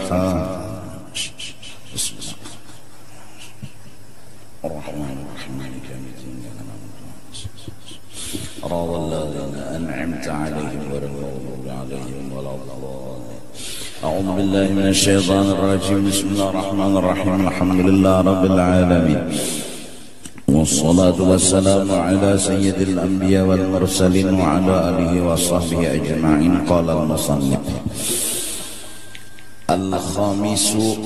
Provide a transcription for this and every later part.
الحاج بسم الله الرحمن الرحيم مالك يوم الدين صراط الذين أنعمت عليهم غير المغضوب عليهم ولا الضالين أعوذ بالله من الشيطان الرجيم بسم الله الرحمن الرحيم الحمد لله رب العالمين والصلاة والسلام على سيد الأنبياء والمرسلين وعلى آله وصحبه أجمعين قال المصنف al-khamisu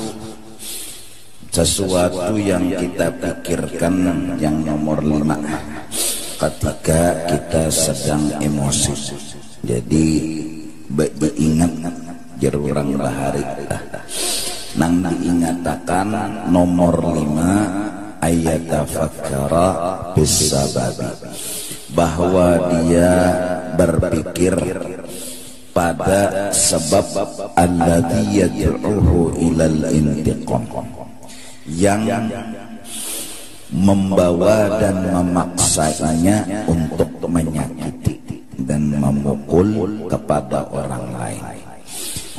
sesuatu yang kita pikirkan yang nomor 5 ketika kita sedang emosi. Jadi ingat jerurang bahari nang diingatakan nomor 5 ayat tafakkara bisababi, bahwa dia berpikir pada sebab alladzi yad'uhu ilal intiqam, yang membawa dan memaksanya untuk menyakiti dan memukul kepada orang lain.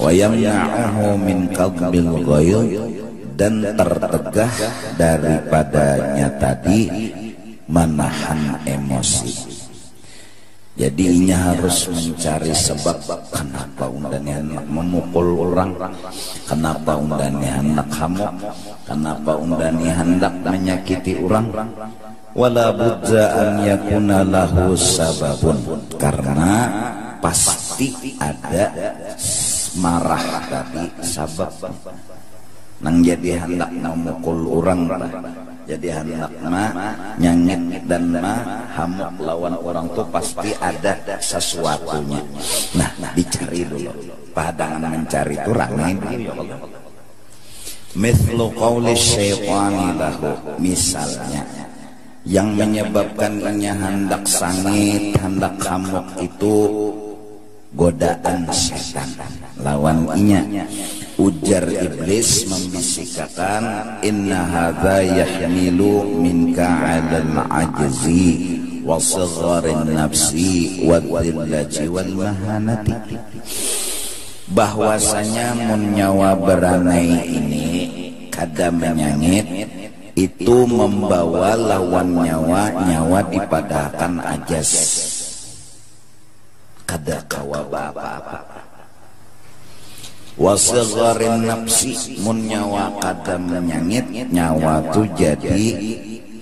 Wa yamna'uhu min qadbil ghail, dan tertegah daripadanya tadi menahan emosi. Jadi ini harus mencari sebab kenapa undangnya hendak memukul orang, kenapa undangnya hendak hamuk, kenapa undangnya hendak menyakiti orang. Wala budza an yakuna lahu sababun, karena pasti ada marah tadi sabab. Nang jadi hendak memukul orang, jadi hendak nyangit dan hamuk lawan orang tuh pasti ada sesuatunya. Nah, dicari dulu. Padangan mencari itu ramai dulu ya Allah. Mithlu qawli syaitani lahu, misalnya yang menyebabkan inya hendak sangit, hendak hamuk itu godaan setan lawan inya. Ujar iblis membisikkan, inna hadza yahmilu minka 'alal ajzi wa sigharin nafsi wa dhillati wal mahanati, bahwasanya mun nyawa beranai ini kada menyangit itu membawa lawan nyawa dipadahkan ajas, kada kawa apa-apa. Wasagharin nafsi, mun nyawa kada menyangit nyawa tu jadi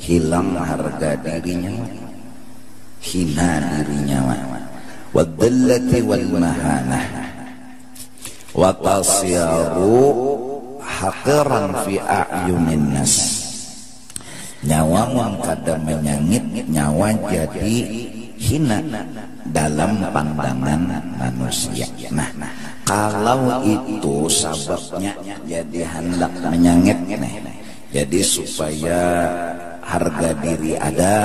hilang harga dirinya, hina dirinya. Wadallati wal mahanah wa tasyaru haqiran fi a'yunin nas, nyawa mun kada menyangit nyawa jadi hina dalam pandangan manusia. Nah, kalau itu sebabnya jadi hendak menyangit nih, jadi supaya harga diri ada,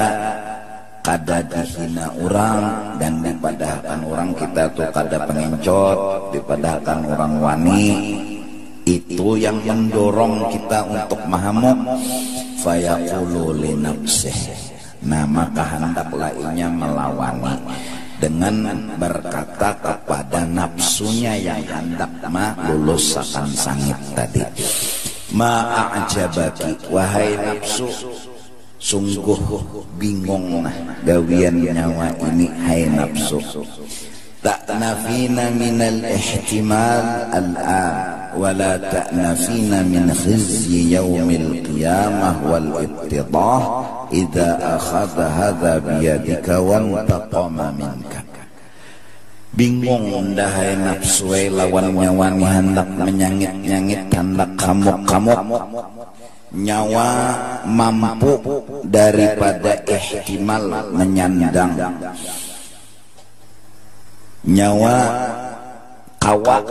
kada dihina orang dan dipadahkan orang kita tuh kada pengencot, dipadahkan orang wani, itu yang mendorong kita untuk mahamuk. Fayaqulu li nafsih, nah maka hendaklah inya melawani dengan berkata kepada nafsunya yang hendak lulus akan sangit tadi. Ma'ajabaki, wahai nafsu, sungguh bingung gawian nyawa ini, hai nafsu. Ta'nafina minal ihtimal al-an, wala ta'nafina min khizyi yawmil qiyamah wal ibtidah idza akhadha hadha biyadika wa taqama minka. Bingung dahai nafsu lawan nyawa ni hendak menyangit-nyangit, hendak kamuk-kamuk. Nyawa mampu daripada ihtimal menyandang, nyawa kawat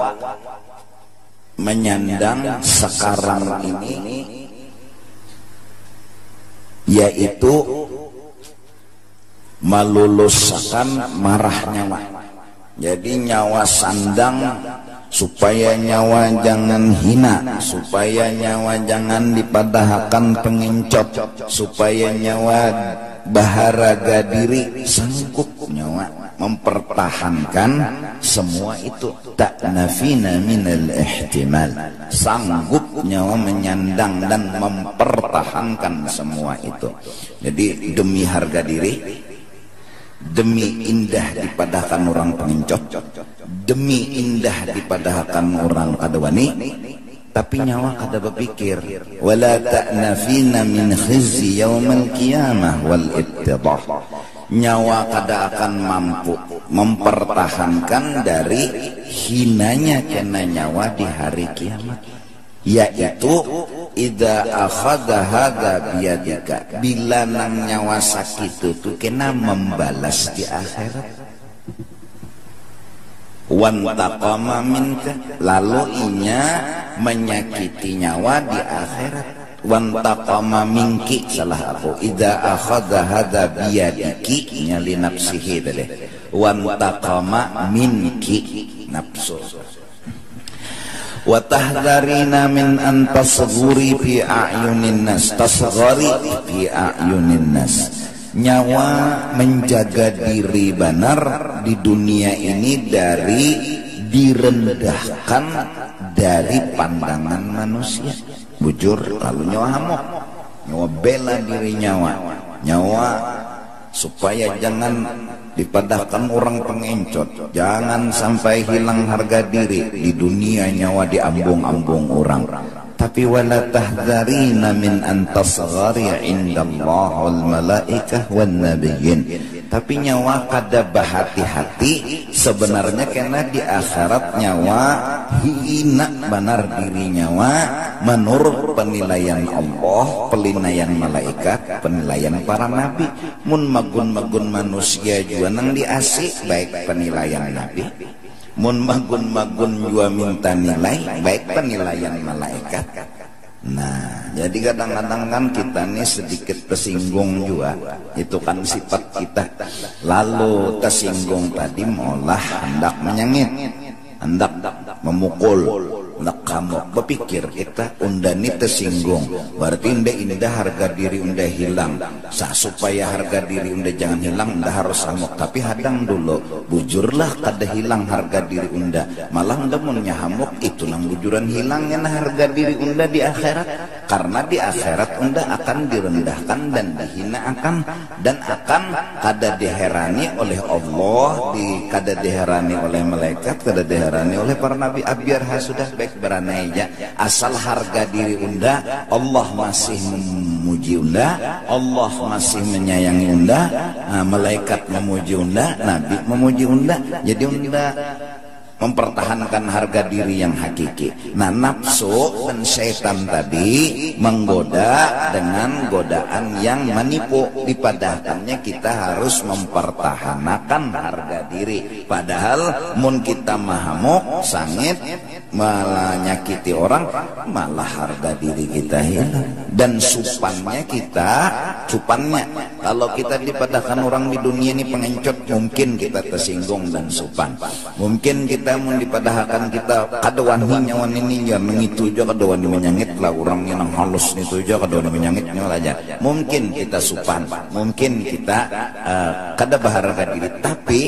menyandang sekarang ini, yaitu meluluskan marah nyawa. Jadi nyawa sandang supaya nyawa jangan hina, supaya nyawa jangan dipadahkan pengencot, supaya nyawa baharaga diri, sanggup nyawa mempertahankan semua itu. Tak nafina minal ihtimal, sanggup nyawa menyandang dan mempertahankan semua itu. Jadi demi harga diri, demi indah dipadahkan orang pengencot, demi indah dipadahkan orang kadawani, tapi nyawa kada berpikir wala ta'nafina min khizyi yaumal qiyamah wal ibtidah, nyawa kada akan mampu mempertahankan dari hinanya kena nyawa di hari kiamat, yaitu idza akhadha hadza biyadika, bila nang nyawa sakit itu kena membalas di akhirat. Wantaqama minka, lalu inya menyakiti nyawa di akhirat. Wantaqama minki, salah aku, idza akhadha hadza biyadiki nyali nafsihi tadi. Wantaqama minki, nafsu. Wa tahdharina min an tasghuri fi a'yunin nas, tasghari fi a'yunin nas, nyawa menjaga diri benar di dunia ini dari direndahkan dari pandangan manusia. Bujur lalu nyawa hamok, nyawa bela diri nyawa supaya jangan dipadahkan orang pengencot, jangan sampai hilang harga diri di dunia, nyawa diambung-ambung orang. Tapi wala tahdharina min an tasghari indallah wal malaikah wan nabiyyin, tapi nyawa kada berhati-hati sebenarnya karena di akhirat nyawa hina benar diri nyawa menurut penilaian Allah, penilaian malaikat, penilaian para nabi. Mun magun-magun manusia juga nang diasik baik penilaian nabi, mun magun-magun juga minta nilai baik penilaian malaikat. Nah, jadi kadang-kadang kan kita nih sedikit tersinggung juga, itu kan sifat kita. Lalu tersinggung tadi malah hendak menyengit, hendak memukul, hendak kamu berpikir kita undani tersinggung, berarti indah harga diri unda hilang. Supaya harga diri unda jangan hilang, unda harus hamuk. Tapi hadang dulu, bujurlah kada hilang harga diri unda, malah unda punya hamuk, itu nang bujuran hilangnya harga diri unda di akhirat. Karena di akhirat unda akan direndahkan dan dihina dan akan kada diherani oleh Allah, kada diherani oleh malaikat, kada diherani oleh para nabi. Biar sudah baik beranai aja, asal harga diri unda Allah masih memuji unda, Allah masih menyayangi unda, malaikat memuji unda, nabi memuji unda. Jadi unda mempertahankan harga diri yang hakiki. Nah, nafsu dan syaitan tadi menggoda dengan godaan yang menipu. Dipadahkannya kita harus mempertahankan harga diri. Padahal mun kita mahamuk, sangit, malah nyakiti orang, malah harga diri kita hilang. Dan supannya kalau kita dipadahkan orang di dunia ini pengencot, mungkin kita tersinggung dan supan. Mungkin kita mau dipadahkan kita kadawani nyawan ini ya mengitu aja, kadawani menyangit lah orang yang halus itu aja, kadawani menyangitnya aja. Mungkin kita supan, mungkin kita kada berharga diri, tapi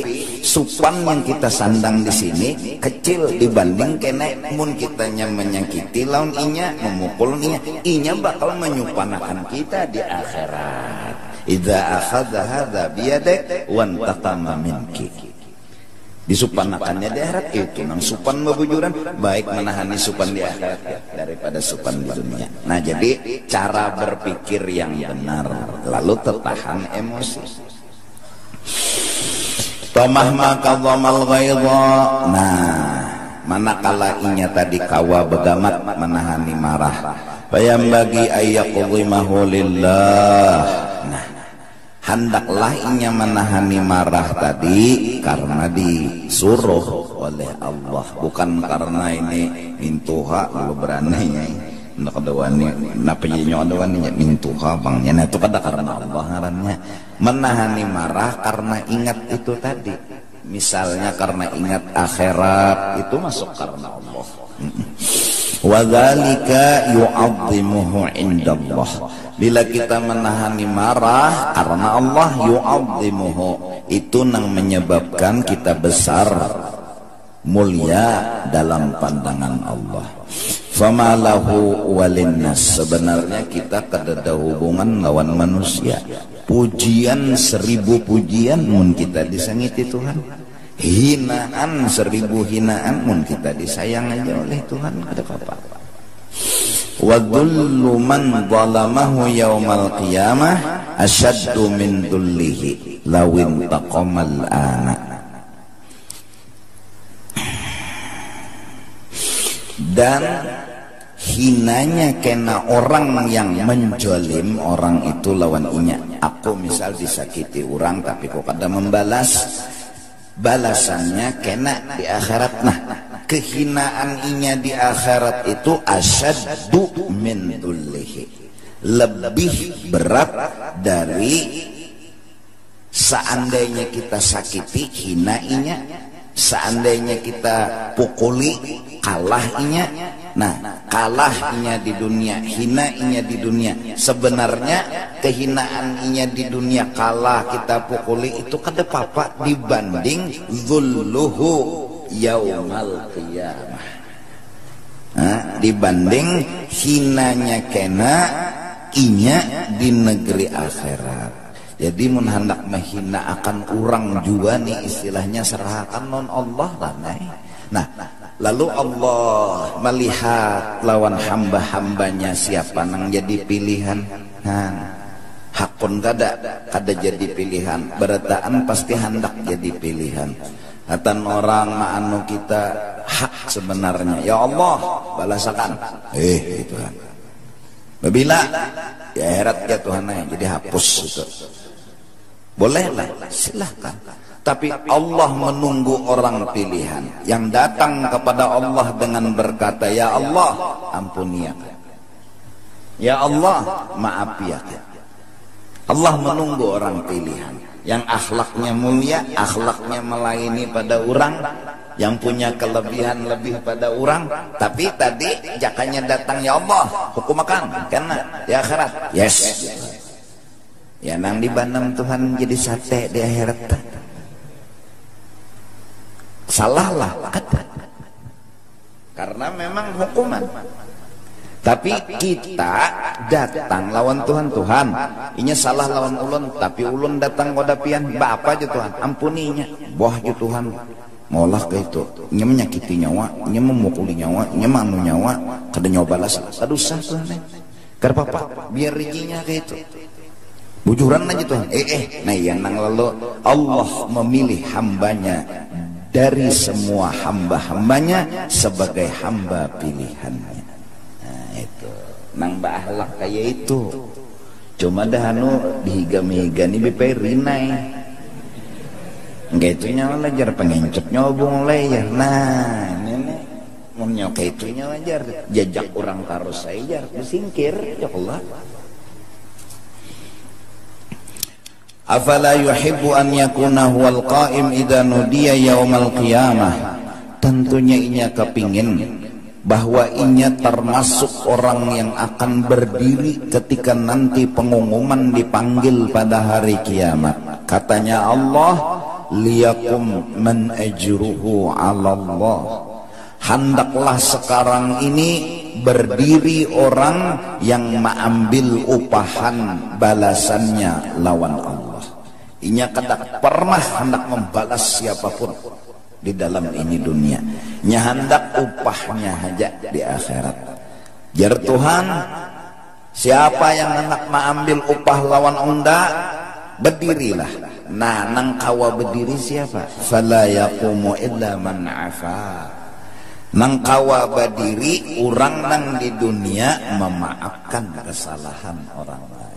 supan yang kita sandang di sini kecil dibanding kena mun kitanya menyakiti lawan inya, memukul inya bakal menyupanakan kita di akhirat. Idza akhadha hadza biyadik wantaqama minki, disupanakannya di akhirat. Itu nang supan bebujuran baik menahani supan di akhirat daripada supan di dunia. Nah, jadi cara berpikir yang benar, lalu tertahan emosi. Tamahma kadhamal ghaidha. Nah, manakala inya tadi kawa begamat menahani marah, bayam bagi ayyaqdhimahu lillah. Nah, hendaklah inya menahani marah tadi karena disuruh oleh Allah, bukan karena ini mintuha lu berani ndak ada wani napa nyo ada wani mintuha bangnya. Nah, itu kada karena Allah ngarannya. Menahani marah karena ingat itu tadi. Misalnya karena ingat akhirat, itu masuk karena Allah. Wa dzalika yu'azzimuhu indallah. Bila kita menahani marah karena Allah, yu'azzimuhu, itu yang menyebabkan kita besar, mulia dalam pandangan Allah. Fama lahu walinnas, sebenarnya kita kada ada hubungan lawan manusia. Pujian 1000 pujian mun kita disangiti Tuhan, hinaan 1000 hinaan mun kita disayang aja oleh Tuhan, ada apa-apa. Wa dhullu man zalamahu yaumal qiyamah asyaddu min dhullihi lawin taqamal ana. Dan hinanya kena orang yang menjolim orang itu lawan inya. Aku misal disakiti orang tapi kok kada membalas, balasannya kena di akhirat. Nah, kehinaan inya di akhirat itu asyaddu min dhullihi, lebih berat dari seandainya kita sakiti, hina inya, seandainya kita pukuli, kalah inya. Nah, kalah inya di dunia, hina inya di dunia. Sebenarnya kehinaan inya di dunia, kalah kita pukuli, itu kada apa-apa dibanding zulluhu yaumal qiyamah. Nah, dibanding hinanya kena inya di negeri akhirat. Jadi mun hendak menghina akan orang juga nih, istilahnya serahkan non Allah lah. Nah, lalu Allah melihat lawan hamba-hambanya siapa nang jadi pilihan. Nah, hakun kada jadi pilihan, berataan pasti hendak jadi pilihan. Atan orang maanu kita hak sebenarnya, ya Allah balasakan, Tuhan. Bila ya herat ya Tuhan, jadi hapus itu. Bolehlah, silahkan. Tapi Allah menunggu orang pilihan yang datang kepada Allah dengan berkata, ya Allah ampuni ya, ya Allah maaf ya. Allah menunggu orang pilihan yang akhlaknya mulia, akhlaknya melayani pada orang, yang punya kelebihan lebih pada orang. Tapi tadi jakanya datang, ya Allah hukum akan kena di akhirat, yes. Ya nang dibanam Tuhan jadi sate di akhirat, salahlah karena memang hukuman. Tapi kita datang lawan Tuhan, inya salah lawan ulun, tapi ulun datang koda pian, apa aja Tuhan ampuninya, boh aja Tuhan, maulah ke itu, inya menyakiti nyawa, inya memukuli nyawa, inya manu nyawa, kada nyoba balas, aduh sah Tuhan, karena apa, biar rezekinya ke itu, bujuran aja Tuhan, nah yang nang lalu Allah memilih hambanya dari semua hamba-hambanya sebagai hamba pilihannya. Itu nang bahlak kayak itu, cuma dah dihiga-higa nih bepai rinai enggak itu nyawa lajar pengencep nyobong layar. Nah ini mau nyoka itu nyawa lajar jajak orang karus saya jar disingkir ya Allah. Afala yuhibbu an yakuna huwal qa'im idza nudiya yaumal qiyamah. Tentunya inya kepingin bahwa inya termasuk orang yang akan berdiri ketika nanti pengumuman dipanggil pada hari kiamat. Katanya Allah, liyakum man ajruhu 'ala Allah. Hendaklah sekarang ini berdiri orang yang mengambil upahan balasannya lawan Allah. Inya kada pernah hendak membalas siapapun di dalam ini dunia, nya hendak upahnya aja di akhirat. Jar Tuhan, siapa yang hendak mengambil upah lawan unda, berdirilah. Nah, nang kawa berdiri siapa? Fala yaqumu illa man afa. Nang kawa berdiri orang nang di dunia memaafkan kesalahan orang lain.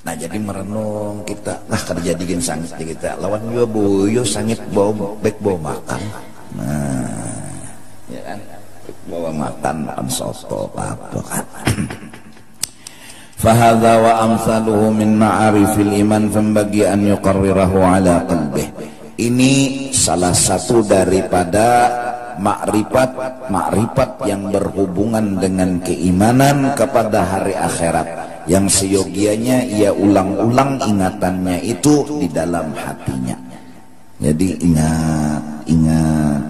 Nah jadi merenung kita, nah kerja digin sangit kita lawan juga boyo sangit bawa bek bawa makan. Nah ya kan, bawa makan makan soto apa kan. Fahadha wa amsaluhu min ma'arifil iman fambagi an yuqarrirahu ala qalbih. Ini salah satu daripada makrifat yang berhubungan dengan keimanan kepada hari akhirat, yang seyogianya ia ulang-ulang ingatannya itu di dalam hatinya. Jadi ingat,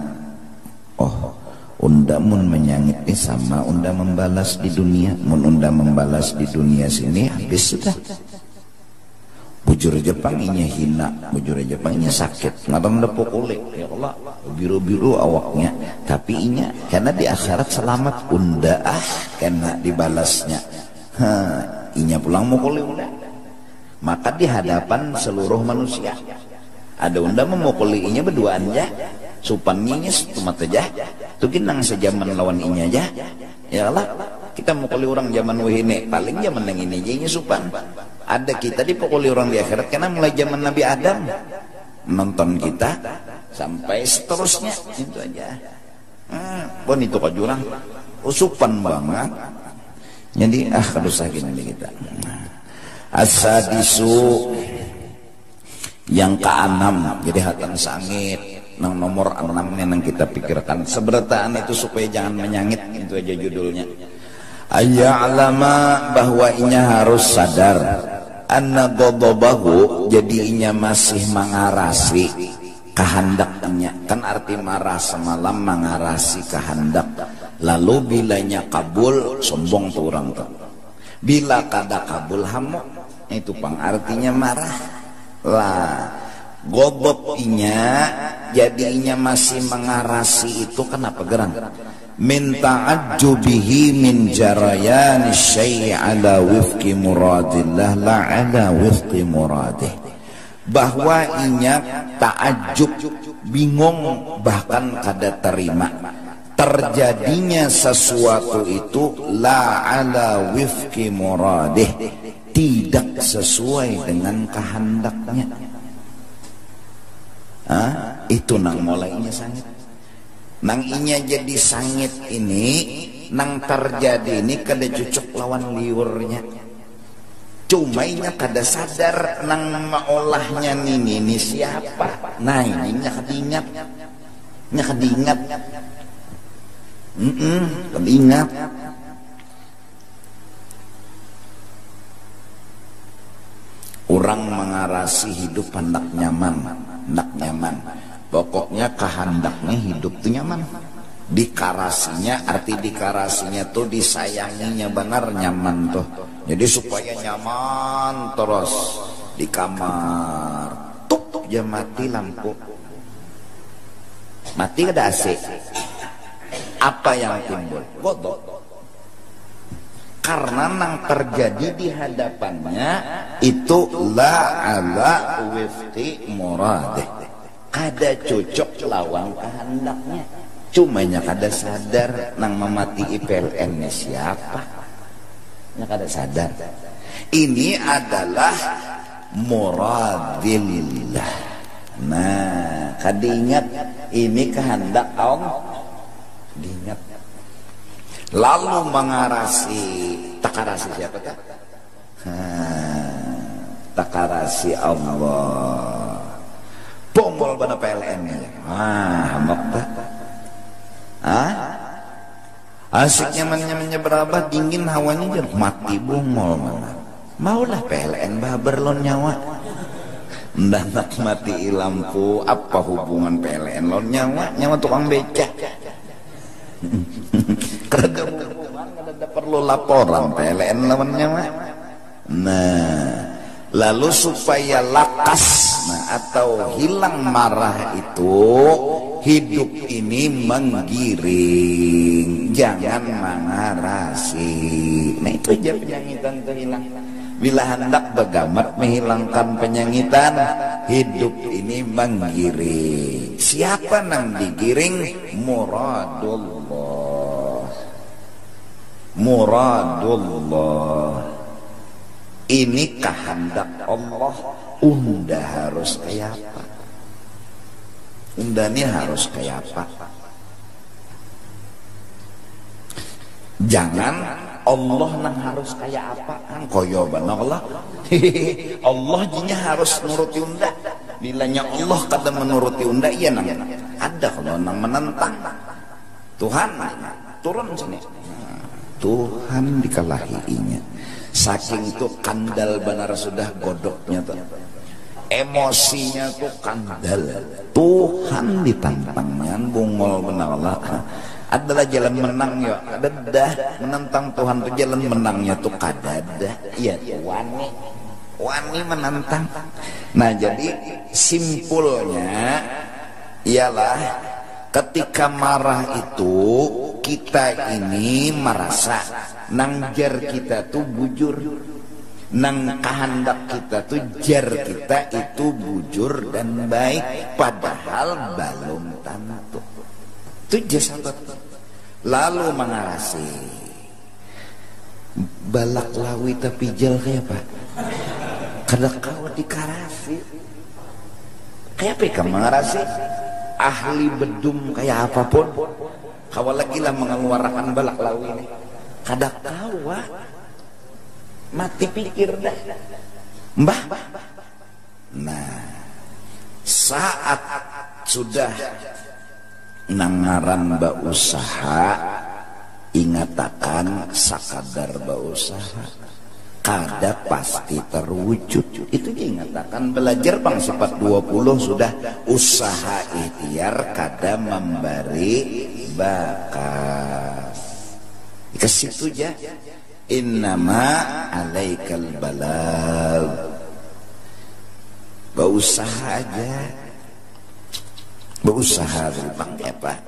oh unda mun menyangit sama unda membalas di dunia, mun unda membalas di dunia sini habis sudah. Bujur Jepang inya hina, bujur Jepang inya sakit, ngadam lepuk kulit, ya Allah, biru-biru awaknya, tapi inya karena di akhirat selamat, unda kena dibalasnya, inya pulang mukuli unda, maka di hadapan seluruh manusia, ada unda memukuli inya berduaan ya, supannya setumat aja, tuh kinang sejaman lawan inya aja, ya Allah, kita mukuli orang zaman wahine, paling zaman yang ini aja supan. Ada kita dipukuli orang di akhirat karena mulai zaman Nabi Adam nonton kita sampai seterusnya itu aja. Pun itu kok jurang usupan banget. Jadi kadusah gini kita. Asadisu yang ke-6, jadi hatan sangit nang nomor 6 yang kita pikirkan. Seberataan itu supaya jangan menyangit, itu aja judulnya. Ayya'lama bahwa inya harus sadar anna ghadabahu, jadi inya masih mengarasi kehendaknya, kan arti marah semalam mengarasi kehendak, lalu bilanya kabul sombong tuh orang tuh, bila kada kabul hamuk itu pang artinya marah lah. Ghadab inya jadi inya masih mengarasi itu kenapa gerang min ta'ajjubihi min jarayan syai' ala wifqi muradillah la ala wifqi muradih, bahwa inya ta'ajjub, bingung, bahkan kada terima terjadinya sesuatu itu la ala wifqi muradih, tidak sesuai dengan kehendaknya. Itu nang mulainya sangit, nang inya jadi sangit ini, nang terjadi ini kada cocok lawan liurnya. Cuma inya kada sadar nang maolahnya ini siapa. Nah ini nya kadingat, kadingat. Orang mengarasi hidup hendak nyaman. Pokoknya kehendaknya hidup tuh nyaman. Dikarasinya, arti dikarasinya tuh disayanginya benar, nyaman tuh. Jadi supaya nyaman terus di kamar. Tuk ya mati lampu, mati ada AC. Apa yang timbul? Godok. Karena nang terjadi di hadapannya itu la ala wifqi muradih, kada cocok lawan kehendaknya. Cumanya kada sadar nang memati IPLN-nya siapa, nya kada sadar. Ini adalah muradillah. Nah, kada ingat ini kehendak Allah, diingat. Lalu mengarasi, takarasi siapa tak? Takarasi Allah. Bombol pada PLN-nya. Hamok tak? Asik nyaman-nyamannya berapa, dingin hawanya jadi mati bungol mana. Maulah PLN babar lon nyawa. Mendadak mati lampu, apa hubungan PLN lon nyawa? Nyawa tukang becak. Kada hubungan, kada perlu laporan PLN lawan nyawa. Nah, lalu supaya lakas, atau hilang marah itu, hidup ini menggiring, jangan mengarasi. Nah itu aja penyangitan itu hilang. Bila hendak begamat menghilangkan penyangitan, hidup ini menggiring. Siapa nang digiring? Muradullah. Ini kehendak Allah. Unda harus kayak apa? Unda ini harus kayak apa? Jangan Allah nang harus kayak apa? Kan koyo benar Allah. Allah jinya harus nuruti unda. Bilanya Allah kada menuruti unda, iya nang ada kalau nang menentang. Tuhan turun sini. Tuhan dikalahinya. Saking tuh kandal benar sudah godoknya tuh. Emosinya tuh kandal. Tuhan ditantangnya bungol benar lah. Adalah jalan menang ya. Ada menentang Tuhan tuh jalan menangnya tuh kadada. Iya wani menantang. Nah jadi simpulnya ialah ketika marah itu kita ini merasa nangjar kita tuh bujur, nang kehendak kita tuh jar kita itu bujur dan baik, padahal belum tentu. Itu jasad. Lalu mengarasi balak lawi tapi jel kayak apa? Kada kau dikarasi kayak apa kamu mengarasi? Ahli bedum kayak apapun kawal lagi lah mengeluarkan balak lawi ini kada kawa mati pikir dah mbah. Nah saat sudah nangaran bausaha ingatakan sakadar bausaha kada pasti terwujud. Itu diingatakan belajar bang sifat 20 sudah usaha ikhtiar kada memberi bakas. Ke situ aja. Innama alaikal balal. Berusaha aja. Berusaha bang apa?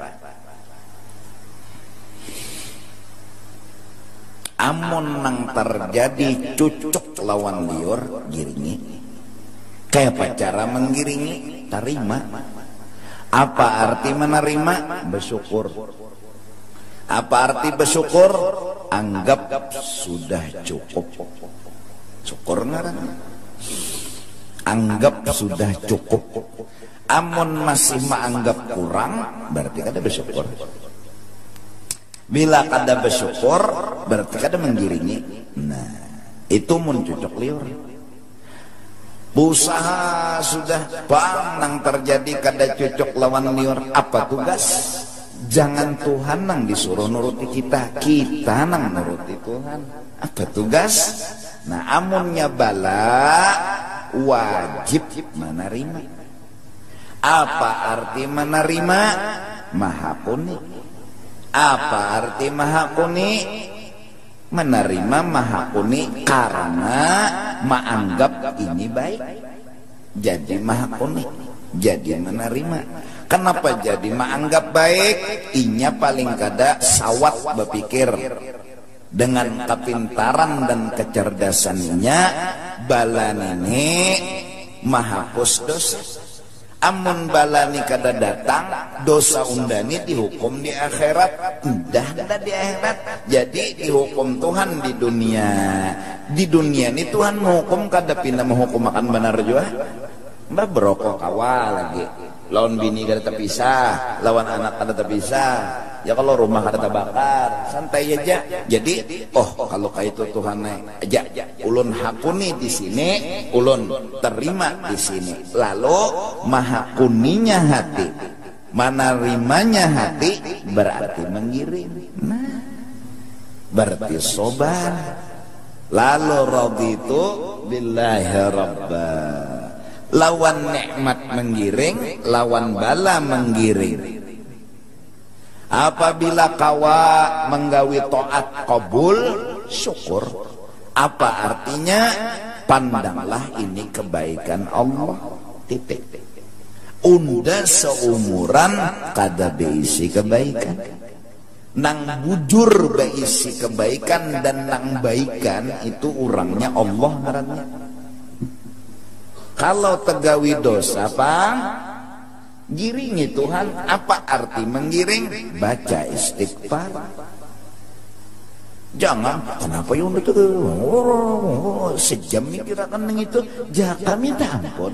Amun nang terjadi cucuk lawan liur giringi. Kayak apa cara menggiringi? Terima. Apa arti menerima? Bersyukur. Apa arti bersyukur? Anggap sudah cukup. Syukur ngaran. Anggap sudah cukup. Amun masih menganggap kurang, berarti kada bersyukur. Bila kada bersyukur berarti kada menggiringi. Nah itu mencucuk liur. Usaha sudah bang nang terjadi kada cucuk lawan liur. Apa tugas? Jangan Tuhan nang disuruh nuruti kita, kita nang nuruti Tuhan. Apa tugas? Nah amunnya bala wajib menerima. Apa arti menerima? Maha kuni. Apa arti maha kuni? Menerima maha kuni karena menganggap ini baik. Jadi maha kuni. Jadi menerima. Kenapa jadi menganggap baik? Inya paling kada sawat berpikir. Dengan kepintaran dan kecerdasannya balan ini mahapus dosa. Amun balani kada datang dosa undani dihukum di akhirat. Udah di akhirat. Jadi dihukum Tuhan di dunia. Di dunia ini Tuhan menghukum kada pindah menghukum makan benar juga. Mbak berokok awal lagi. Lawan bini kada terpisah, lawan anak kada terpisah. Ya kalau rumah kada terbakar, santai aja. Jadi, kalau kayak itu Tuhan aja, ulun hakuni di sini, ulun terima di sini. Lalu maha kuninya hati, menerimanya hati, berarti menggiring. Nah, berarti sobar. Lalu raditu billahi rabba. Lawan nikmat menggiring, lawan bala menggiring. Apabila kawa menggawi taat kabul, syukur. Apa artinya? Pandanglah ini kebaikan Allah. Titik. Unda seumuran kada beisi kebaikan. Nang bujur beisi kebaikan dan nang baikan itu orangnya Allah ngarannya. Kalau tegawi dosa Pak, giringi Tuhan. Apa arti menggiring? Baca istighfar. Jangan, kenapa yang itu sejam mikirakan yang itu, jangan minta ampun.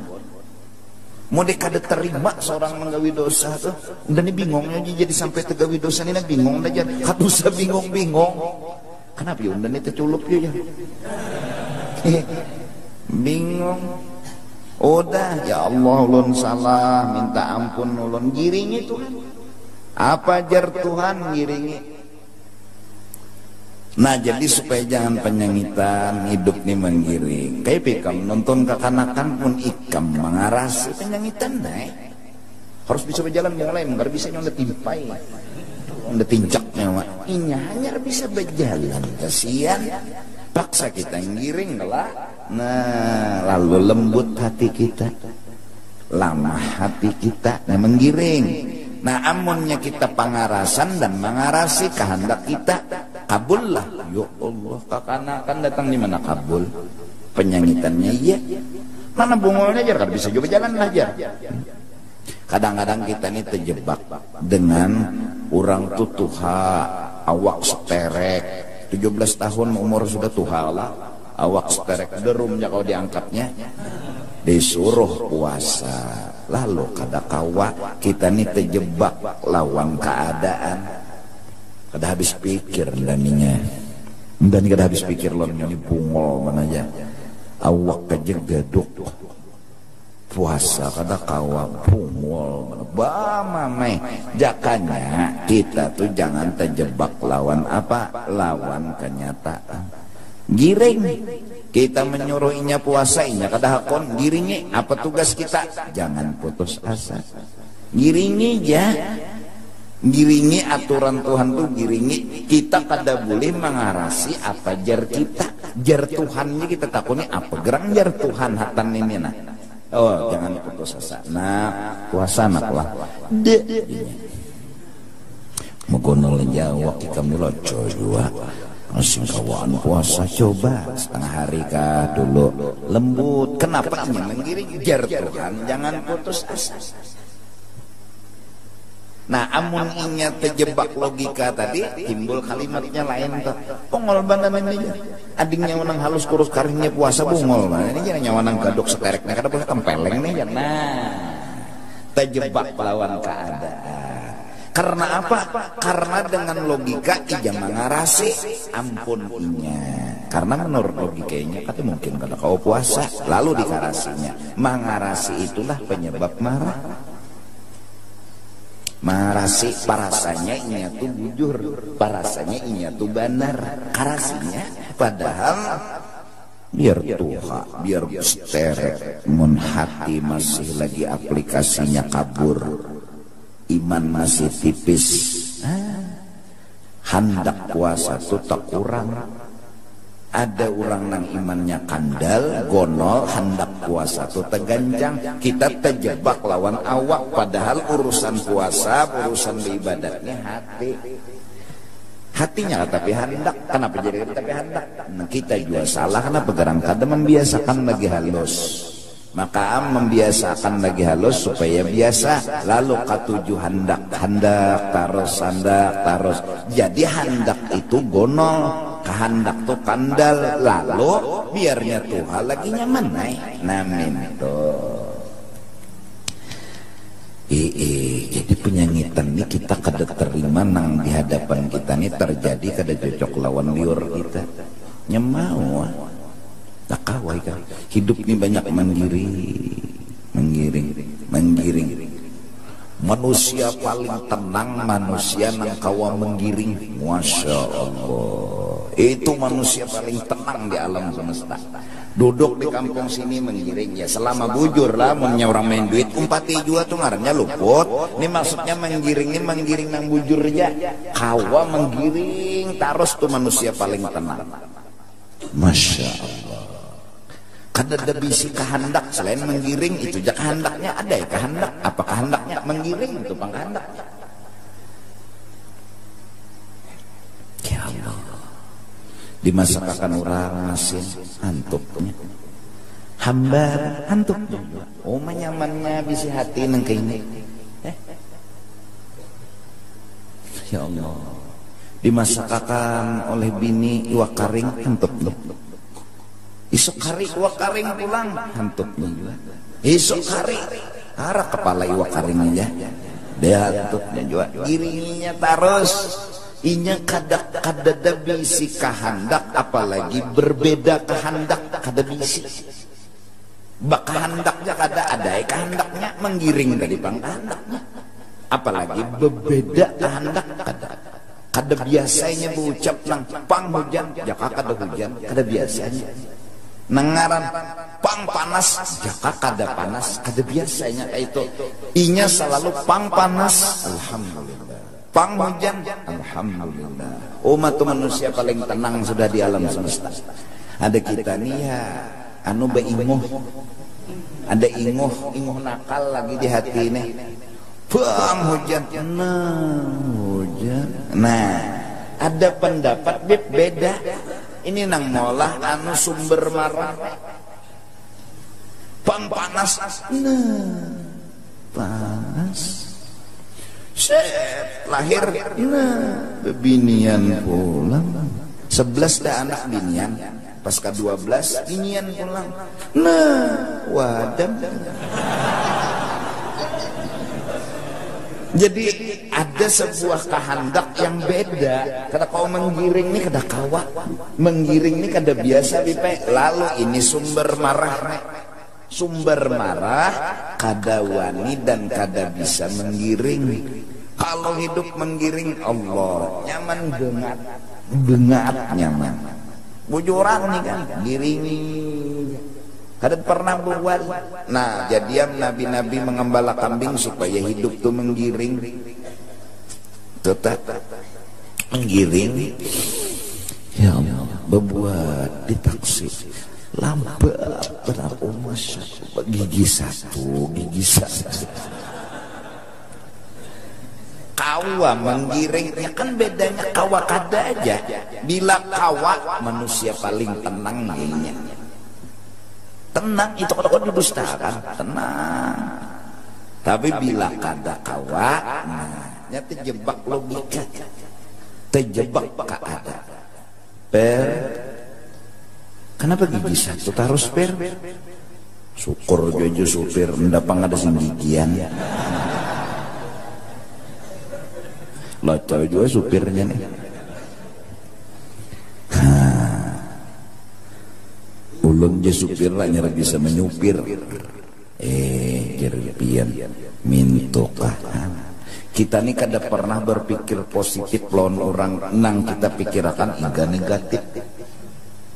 Mau dekade terima seorang menggawi dosa tuh, dan ini bingungnya jadi sampai tegawi dosa ini bingung aja, katusa bingung. Kenapa ya? Dan itu culup ya, bingung. Udah ya Allah ulun salah, minta ampun ulun, giringi Tuhan. Apa jar Tuhan ngiringi. Nah jadi supaya jangan penyangitan hidup nih menggiring. Kayak pikam nonton kekanakan pun ikam mengarasi penyangitan naik. Harus bisa berjalan mulai, nggak bisa nyondet timpai, nyondet tincaknya mak. Inya hanya bisa berjalan, kasihan. Paksa kita ngiring lah. Nah lalu lembut hati kita, lamah hati kita, nah menggiring. Nah amunnya kita pangarasan dan mengarasi kehendak kita, kabul lah. Ya Allah, kakanakan datang di mana kabul? Penyangitannya iya. Mana bungolnya aja, kan bisa juga jalan aja. Kadang-kadang kita ini terjebak dengan orang tuha, awak seterek, 17 tahun umur sudah tuha lah, awak seterek derumnya kalau diangkatnya, disuruh puasa. Lalu kada kawa kita ini terjebak lawan keadaan. Kada habis pikir daninya, dan kada habis pikir lonnya ini bungol mana aja, awak kejegeduk puasa kada kawa bungol mana bamamai. Jakanya kita tuh jangan terjebak lawan apa, lawan kenyataan. Giring kita menyuruhinya puasa, inya kada hakon giringi. Apa tugas kita? Jangan putus asa, giringi ya, giringi aturan Tuhan tuh giringi. Kita kada boleh mengarasi apa jar kita, jar Tuhannya kita takuni apa gerang jar Tuhan hatan ini nah. Oh jangan putus asa. Nah puasa nak lah megonol Jawa kita muloco jua masih kawan puasa, coba setengah hari kah dulu lembut. Kenapa hanya menggiring jar Tuhan, jangan putus asa. Nah amun inya terjebak logika tadi, timbul kalimatnya lain tuh. Pongol banget ini adingnya menang halus kurus karingnya puasa bungol mana ini jangan nyawanang gadok setereknya kada boleh tempeleng nih. Nah terjebak lawan keadaan. Karena apa? Karena dengan logika ija mengarasi ampun inya. Karena menurut logikanya kata mungkin kada kau puasa lalu dikarasinya. Mengarasi itulah penyebab marah. Marasi parasanya inya tuh bujur, parasanya inya tuh benar, karasinya padahal biar tuha, biar sterek, mun hati masih lagi aplikasinya kabur, iman masih tipis, hendak puasa tuh tak kurang. Ada orang nang imannya kandal, gonol, hendak puasa tuh teganjang. Kita terjebak lawan awak, padahal urusan puasa, urusan beribadatnya hati. Hatinya tapi hendak, kenapa jadi tapi hendak? Nah, kita juga salah, kenapa gerang kada membiasakan lagi halus. Maka membiasakan lagi halus supaya biasa. Lalu katuju hendak, hendak terus. Jadi hendak itu gonol, kehendak tuh kandal. Lalu biarnya Tuhan lagi nyaman naik. Namin tuh. Jadi penyangitan ini kita kada terima nang di hadapan kita ini terjadi kada cocok lawan liur kita. Nyemau. Tak kawai kan. Hidup ini banyak menggiring. Manusia paling tenang manusia nang kawa menggiring. Masya Allah. Itu manusia paling tenang di alam semesta. Duduk di kampung sini menggiring ya selama bujur lah. Munnya orang main duit umpati jua tuh ngarannya luput. Ini maksudnya menggiring nang bujur aja. Kawa menggiring terus tuh manusia paling tenang. Masya Allah. Kada ada bisi kehendak selain menggiring itu jak kehendaknya ada ya kehendak. Apa kehendaknya menggiring itu pang kehendaknya. Ya Allah. Dimasakkan orang asin antupnya. Hamba antupnya. Oh nyamannya bisi hati nang kene. Ya Allah. Dimasakkan oleh bini iwak karing antupnya. Isuk hari iwak karing pulang hantupnya juga. Isuk hari arah kepala iwak karingnya aja. Dia hantupnya juga. Giringinya terus. Inya kada bisi kehendak, apalagi berbeda kehendak kada bisi. Bak kehendaknya kada ada kehendaknya menggiring dari pang kehendaknya. apalagi berbeda hendak kada biasanya berucap nang pang hujan jaka kada hujan kada biasanya nengaran pang panas jaka kada panas kada biasanya itu inya selalu pang panas alhamdulillah pang hujan alhamdulillah. Umat manusia paling tenang sudah di alam semesta. Ada kita nih ya anu beinguh, ada inguh nakal lagi di hati ini pang hujan hujan. Nah ada pendapat beda ini nang molah anu sumber marah pang panas panas set lahir bebinian pulang 11 dah anak binian pas ke 12 binian pulang wadah. Jadi ada sebuah kehendak yang beda. Kada kau menggiring nih kada kawa, menggiring nih kada biasa bipe. Lalu ini sumber marah, kada wani dan kada bisa menggiring. Kalau hidup menggiring Allah nyaman bengat nyaman. Bujuran nih kan giring. Kada pernah buat. Nah, jadian nabi-nabi mengembala kambing supaya hidup tuh menggiring. Tetap menggiring. Ya Allah, berbuat di taksi. Lambat benar umas gigi satu. Kawa menggiring, ya kan bedanya kawa kada aja. Bila kawa manusia paling tenang gini. Tenang itu kalau didustakan tenang. Tapi bila kada kawa, nah, terjebak logika, terjebak keadaan. Kenapa gigi satu terus syukur jojo supir mendapang ada singgigian. Locok juga supirnya nih. Ulun je supir lah nyara bisa menyupir. Jerpian mintukah. Kita nih kada pernah berpikir positif lawan orang nang kita pikirkan agak negatif.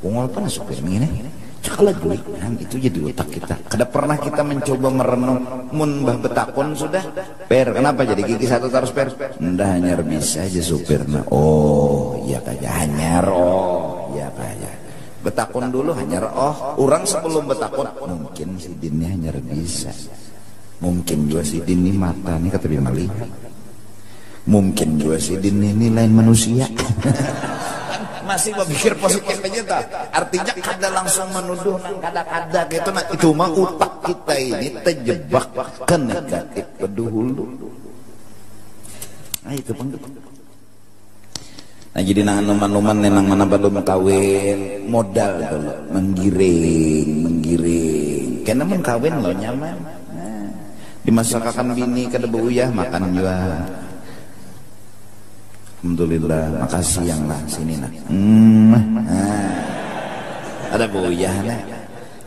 Ungol pana supir ini. Cakalah duit itu jadi otak kita. Kada pernah kita mencoba merenung mun bah betakon sudah. Kenapa jadi gigi satu terus ndah hanyar bisa aja supirna. Oh, iya kaya hanyar. Oh, iya kaya. Betakon dulu hanyar orang sebelum betakon mungkin si Dini hanyar bisa. Mungkin juga si Dini mata nih kata Bimali. Mungkin juga si Dini ini lain manusia. Masih berpikir positif aja tak. Artinya kada langsung menuduh kada gitu. Nah itu mah otak kita ini terjebak ke negatif pedahulu. Nah itu penting. Nah jadi numan-numan nenang mana belum kawin modal dulu menggiring. Karena mengkawin lo nyaman. Nah, dimasakkan bini kada beuyah makan juga. Alhamdulillah, makasih yang lah sini nak. Ada beuyah nah.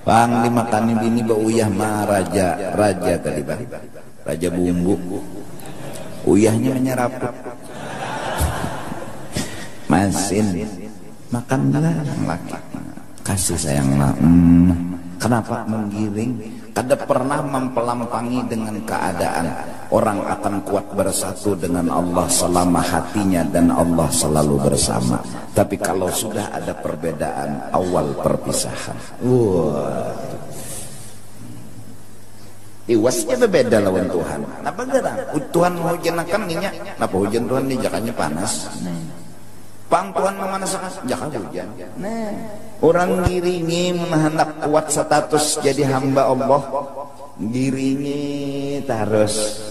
Bang dimakani bini beuyah mah raja tadi bang. Raja bumbu. Uyahnya menyerap. Masin makanlah laki kasih sayanglah. Kenapa menggiring? Kada pernah mempelampangi dengan keadaan. Orang akan kuat bersatu dengan Allah selama hatinya dan Allah selalu bersama. Tapi kalau sudah ada perbedaan, awal perpisahan. Iwasnya berbeda lawan Tuhan. Kenapa gara? Tuhan hujan ninya. Kenapa hujan Tuhan di jakannya panas? Pang Tuhan memanasakan jaka hujan. Nah, orang giringi hendak kuat status jadi hamba Allah. Giringi terus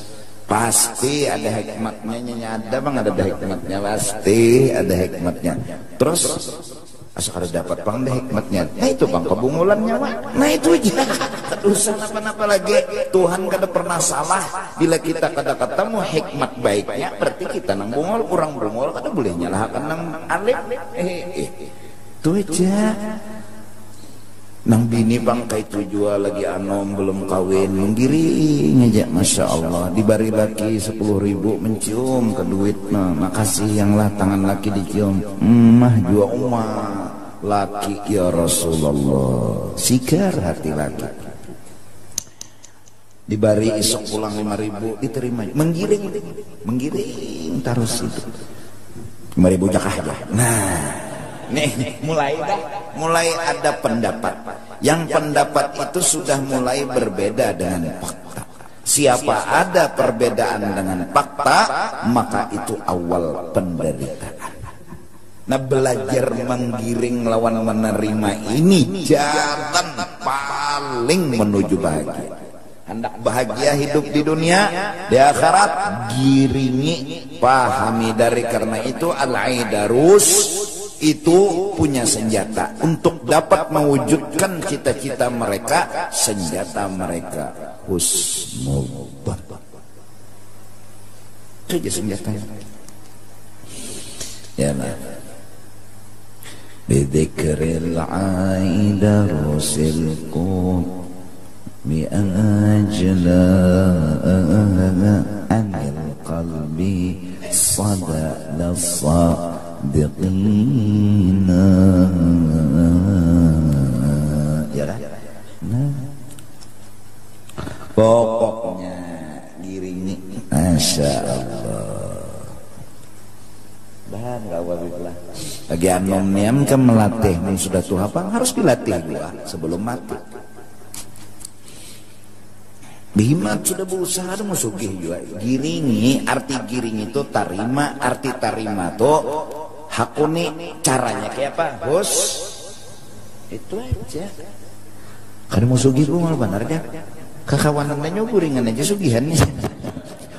pasti ada hikmatnya. Ada bang ada hikmatnya pasti ada hikmatnya. Terus asal kada dapat bang ada hikmatnya. Nah itu bang kebungulannya bang. Nah itu aja. Usah apa-apa lagi. Tuhan kada pernah salah. Bila kita kada ketemu hikmat baiknya, berarti kita nang bungol, kurang bungol kada boleh nyalahkan nang alif. Itu aja. Nang bini bangkai tujuan lagi anom belum kawin menggiring aja, masya Allah. Dibari laki 10.000 mencium ke duit, nah makasih yang lah tangan laki dicium. Mah jua umah laki ya Rasulullah, sikar hati laki. Dibari isok pulang 5.000 diterima, menggiring terus itu 5.000 jakah aja. Nah nih mulai ada pendapat. Yang pendapat itu sudah mulai berbeda dengan fakta. Siapa ada perbedaan dengan fakta, maka itu awal penderitaan. Nah, belajar menggiring lawan menerima ini jalan paling menuju bahagia. Hendak bahagia hidup di dunia, di akhirat giringi, pahami. Dari karena itu al-aidarus itu punya senjata untuk dapat mewujudkan cita-cita mereka. Senjata mereka husnul dzan. Itu aja senjatanya. Ya lah. Bidzikril aidarusil qut bi'ajla anil qalbi sada diqina. Ya kan? Nah. Pokoknya giringi, masya Allah. Bahan gak wabilah. Lagi anom-niam kan melatih, sudah tuh apa harus dilatih gua sebelum mati. Bihimat sudah berusaha ada musugih juga. Giringi, arti giring itu tarima, arti tarima tuh hakuni, caranya kayak apa? Bos, itu aja. Karena musugih gue malah benarnya kakawanannya guringan aja sugihannya.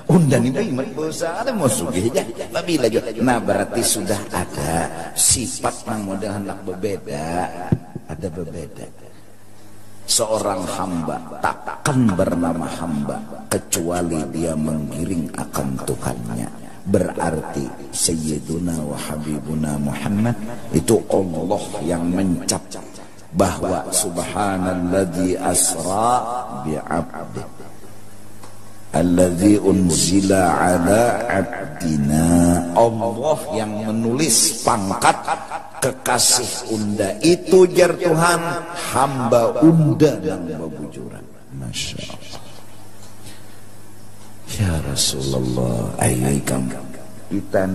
Undan itu iman berusaha ada musugih aja. Babila juga. Nah berarti sudah ada sifat yang model hendak berbeda, ada berbeda. Seorang hamba takkan bernama hamba kecuali dia menggiring akan Tuhannya. Berarti Sayyiduna wa Habibuna Muhammad itu Allah yang mencap bahwa subhanalladzi asra bi'abdi alladzi unzila ala abdina. Allah yang menulis pangkat kekasih unda itu jar Tuhan, hamba unda dan babujuran. Masya Allah. Ya Rasulullah, ayo kamu kita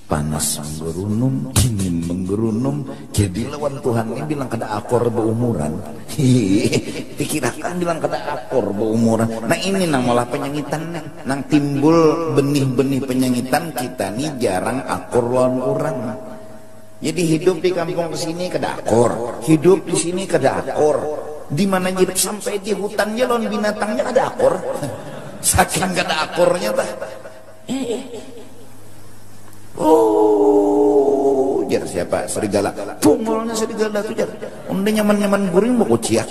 panas menggerunum, dingin menggerunum, jadi lawan Tuhan ini bilang kada akor beumuran. Dikirakan bilang kada akor beumuran. Nah ini nang malah penyangitan, nang timbul benih-benih penyangitan kita nih jarang akor lawan orang. Jadi hidup di kampung kesini kada akor, hidup di sini kada akor. Di mana hidup sampai di hutannya lawan binatangnya kada akor. Saking kada akornya tah. Oh, jar siapa? Serigala. Pungolnya serigala tuh jar. Unda nyaman-nyaman guring mau kuciak.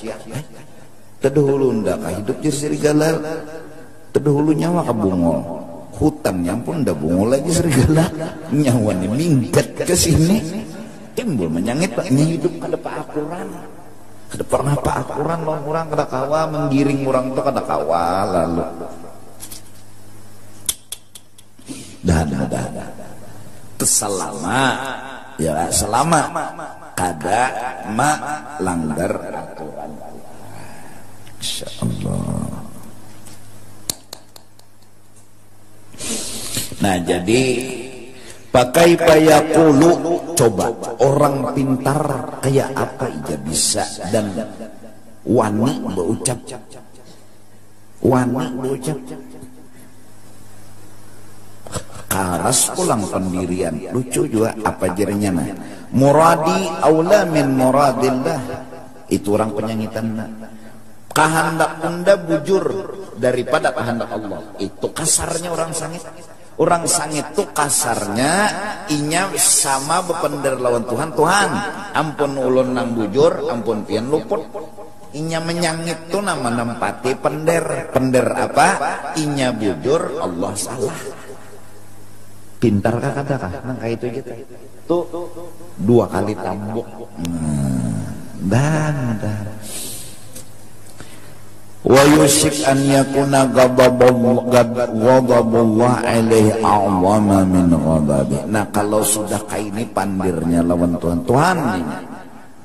Terdahulu unda kah hidup jar serigala. Terdahulu nyawa ka bungol. Hutannya pun unda bungol lagi serigala. Nyawanya minggat ke sini. Timbul menyangit pak. Ini hidup kada paakuran. Kada pernah paakuran lawan orang kada kawa menggiring orang tuh kada kawa lalu. Dah. Selama ya selama kada langgar aturan. Insyaallah. Nah jadi pakai payakulu, coba orang pintar kayak apa aja bisa dan wani berucap. Karas pulang pendirian lucu juga apa jadinya nah muradi aula min muradillah itu orang penyangitan kehendak unda bujur daripada kehendak Allah itu kasarnya orang sangit tuh kasarnya inya sama bepender lawan Tuhan ampun ulun nang bujur ampun pian luput inya menyangit tuh nama nempati pender apa inya bujur Allah salah. Pintar kah kata kah? Nang kayak itu gitu. Tuh 2 kali tambuk. Dan wa yushik an yakuna ghadabullah alaihi a'zama min ghadabi. Nah kalau sudah kayak ini pandirnya lawan Tuhan, Tuhan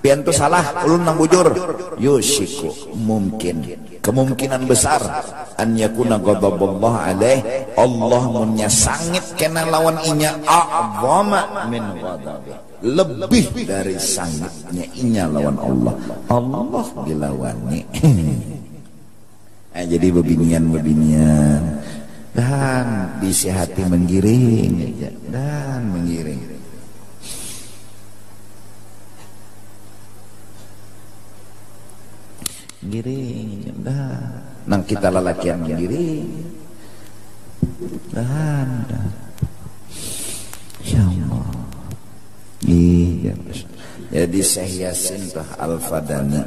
pian tu salah ulun nang bujur, yushiku mungkin kemungkinan besar an yakuna ghadabullah alaihi, Allah munya sangit kena lawan inya a'zama min ghadabi, lebih dari sangitnya inya lawan Allah. Allah dilawani. Jadi bebinian dan disihati menggiring dan menggiring. Giring dan nang kita lalakian menggiring dan ya Allah. Iya. Jadi Syekh Yasin Al-Fadani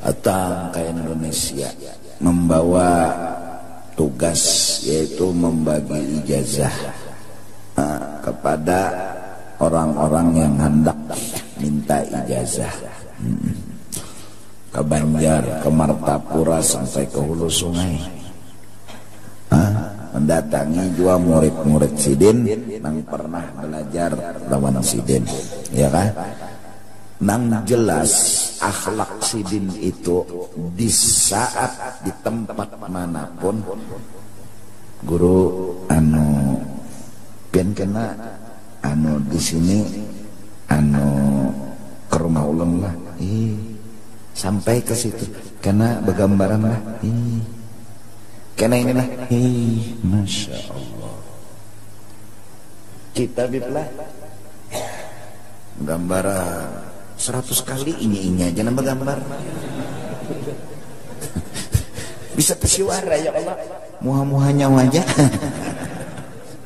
datang ke Indonesia membawa tugas yaitu membagi ijazah kepada orang-orang yang hendak minta ijazah. Ke Banjar, ke Martapura sampai ke hulu sungai. Mendatangi juga murid-murid Sidin yang pernah belajar lawan Sidin, ya kan? Nang jelas akhlak Sidin itu di saat di tempat manapun guru pian kena di sini ke rumah ulun lah, sampai ke situ kena bergambaran lah, kena ini lah, masya Allah. Kita biplah gambaran 100 kali ini aja nambah gambar. Bisa tersiwara ya Allah. Muha-muhanya wajah.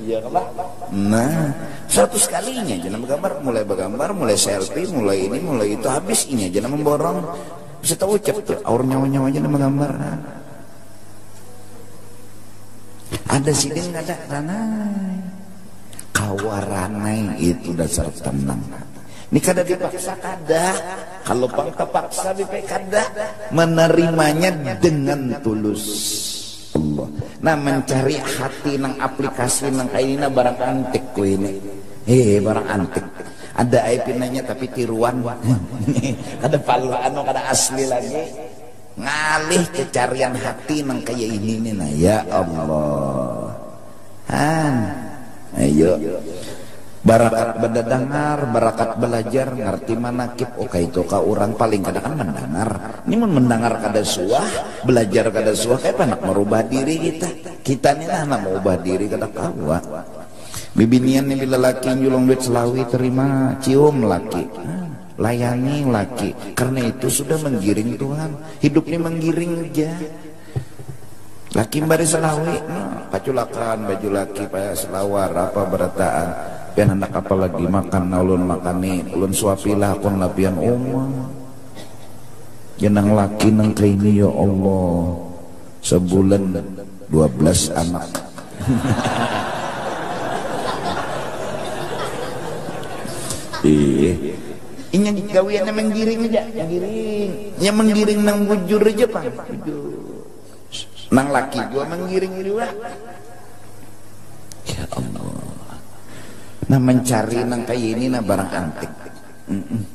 Iya Allah. Nah, 100 kalinya aja nambah gambar, mulai bergambar, mulai selfie, mulai ini, mulai itu, habis ini aja nambah borong. Bisa tahu ucap tuh, aur nyawa-nyawa aja nambah gambar. Ada sidin nggak ada ranai. Kawaranai itu dasar tenang. Ini kada dipaksa kada, kalau pang terpaksa kada, menerimanya dengan tulus Allah. Nah mencari hati nang aplikasi nang kayak ini barang antik ku ini, barang antik. Ada IP-nya tapi tiruan, kada paluan, kada asli lagi. Ngalih kecarian hati nang kayak ini nih, nah ya Allah. Ayo. Barakat berdengar, barakat belajar, ngerti manakib. Oke itu kau orang paling kadang kan mendengar. Ini mendengar kada suah, belajar kada suah. Kayak anak merubah diri kita. Kita ni lah nak merubah diri kada kawa. Bibinian ni bila laki nyulung duit selawi terima, cium laki, layani laki. Karena itu sudah menggiring Tuhan. Hidup ni menggiring aja. Laki bari selawi, paculakan baju laki paya selawar apa berataan. Pian hendak apa lagi makan, ulun makani, ulun suapilah akon lapian omah. Jenang laki nang kaini ya Allah. Sebulan 12 anak. Inya gawiannya menggiring aja, menggiring. Nya menggiring nang bujur aja Pak. Nang laki gua menggiring juga. Ya Allah. Nah mencari nang kayak ini nah barang antik.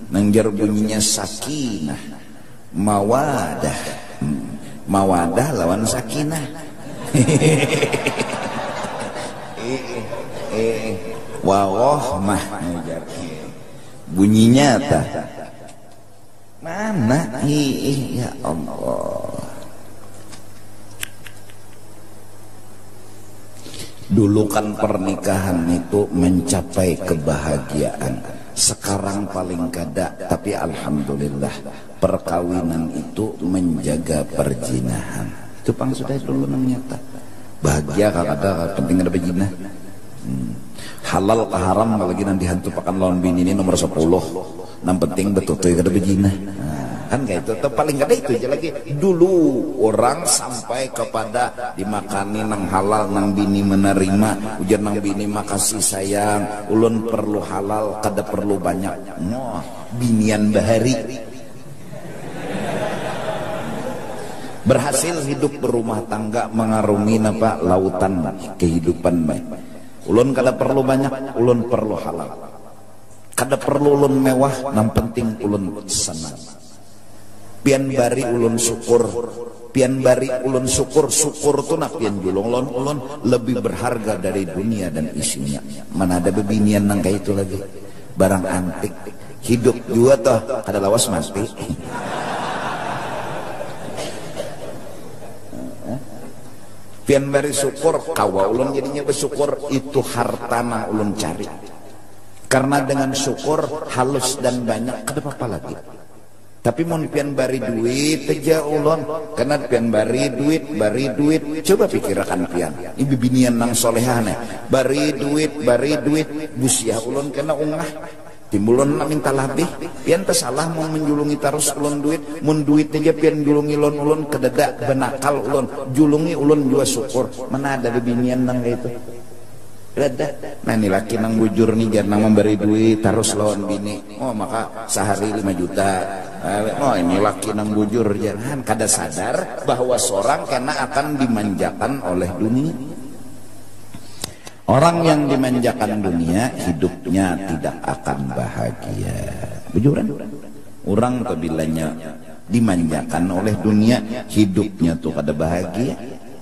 Nang jar bunyinya sakinah, mawadah, mawadah lawan sakinah. Wawah mah bunyinya tah mana? Ya Allah. Dulu kan pernikahan itu mencapai kebahagiaan. Sekarang paling kada, tapi alhamdulillah perkawinan itu menjaga perjinahan. Itu pang sudah dulu namanya. Bahagia kada penting ada berjinah. Halal ke haram lagi nanti hantu pakan lawan bini ini nomor 10. Yang penting betul-betul kada berjinah. kan kayak itu. Atau paling gak ada itu aja lagi. Dulu orang sampai kepada dimakani nang halal, nang bini menerima, ujar nang bini makasih sayang, ulun perlu halal, kada perlu banyak. Noh, binian bahari. Berhasil hidup berumah tangga, mengarungi apa lautan kehidupan baik. Ulun kada perlu banyak, ulun perlu halal. Kada perlu ulun mewah, yang penting ulun senang. Pian bari ulun syukur, pian bari ulun syukur, syukur tu nak pian julung ulun lebih berharga dari dunia dan isinya. Mana ada bebinian nang kayak itu lagi, barang antik. Hidup juga toh kada lawas mati. Pian bari syukur, kawa ulun jadinya bersyukur, itu harta nang ulun cari. Karena dengan syukur halus dan banyak kada apa lagi. Tapi mun pian bari duit aja ulun, karena pian bari duit, coba pikirkan pian. Ini binian nang solehane, bari duit, busiah ulun kena ungah. Timbulun nak minta labih, pian tersalah mau menjulungi terus ulun duit, mun duit aja pian julungi ulun kededa benakal ulun, julungi ulun juga syukur. Mana ada binian nang itu? Ada. Nah ini laki nang bujur nih jangan memberi duit terus lawan bini. Oh maka sehari 5 juta. Oh ini laki nang bujur jangan kada sadar bahwa seorang kena akan dimanjakan oleh dunia. Orang yang dimanjakan dunia hidupnya tidak akan bahagia. Bujuran. Orang apabila dimanjakan oleh dunia hidupnya tuh kada bahagia.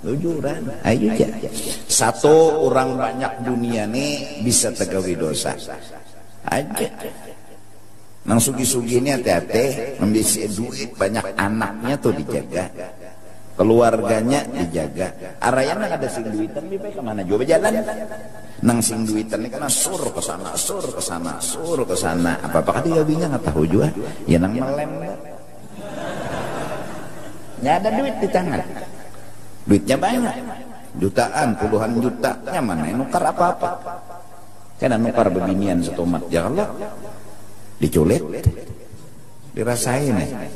Bujuran. Ayo aja. Satu orang banyak dunia nih bisa tegawi dosa. Aja. Nang sugi-sugi ini hati-hati membisi duit banyak anaknya tuh dijaga. Keluarganya dijaga. Arayana ada sing duitan bipai kemana juga jalan. Nang sing duitan ini karena sur ke sana. Apa-apa dia gabinya nggak tahu juga. Ya nang melem. Ya ada duit di tangan. Duitnya banyak. Jutaan, puluhan juta. Mana nukar apa-apa. Karena nukar bebinian setomat. Jangan lah. Diculik. Dirasain ya.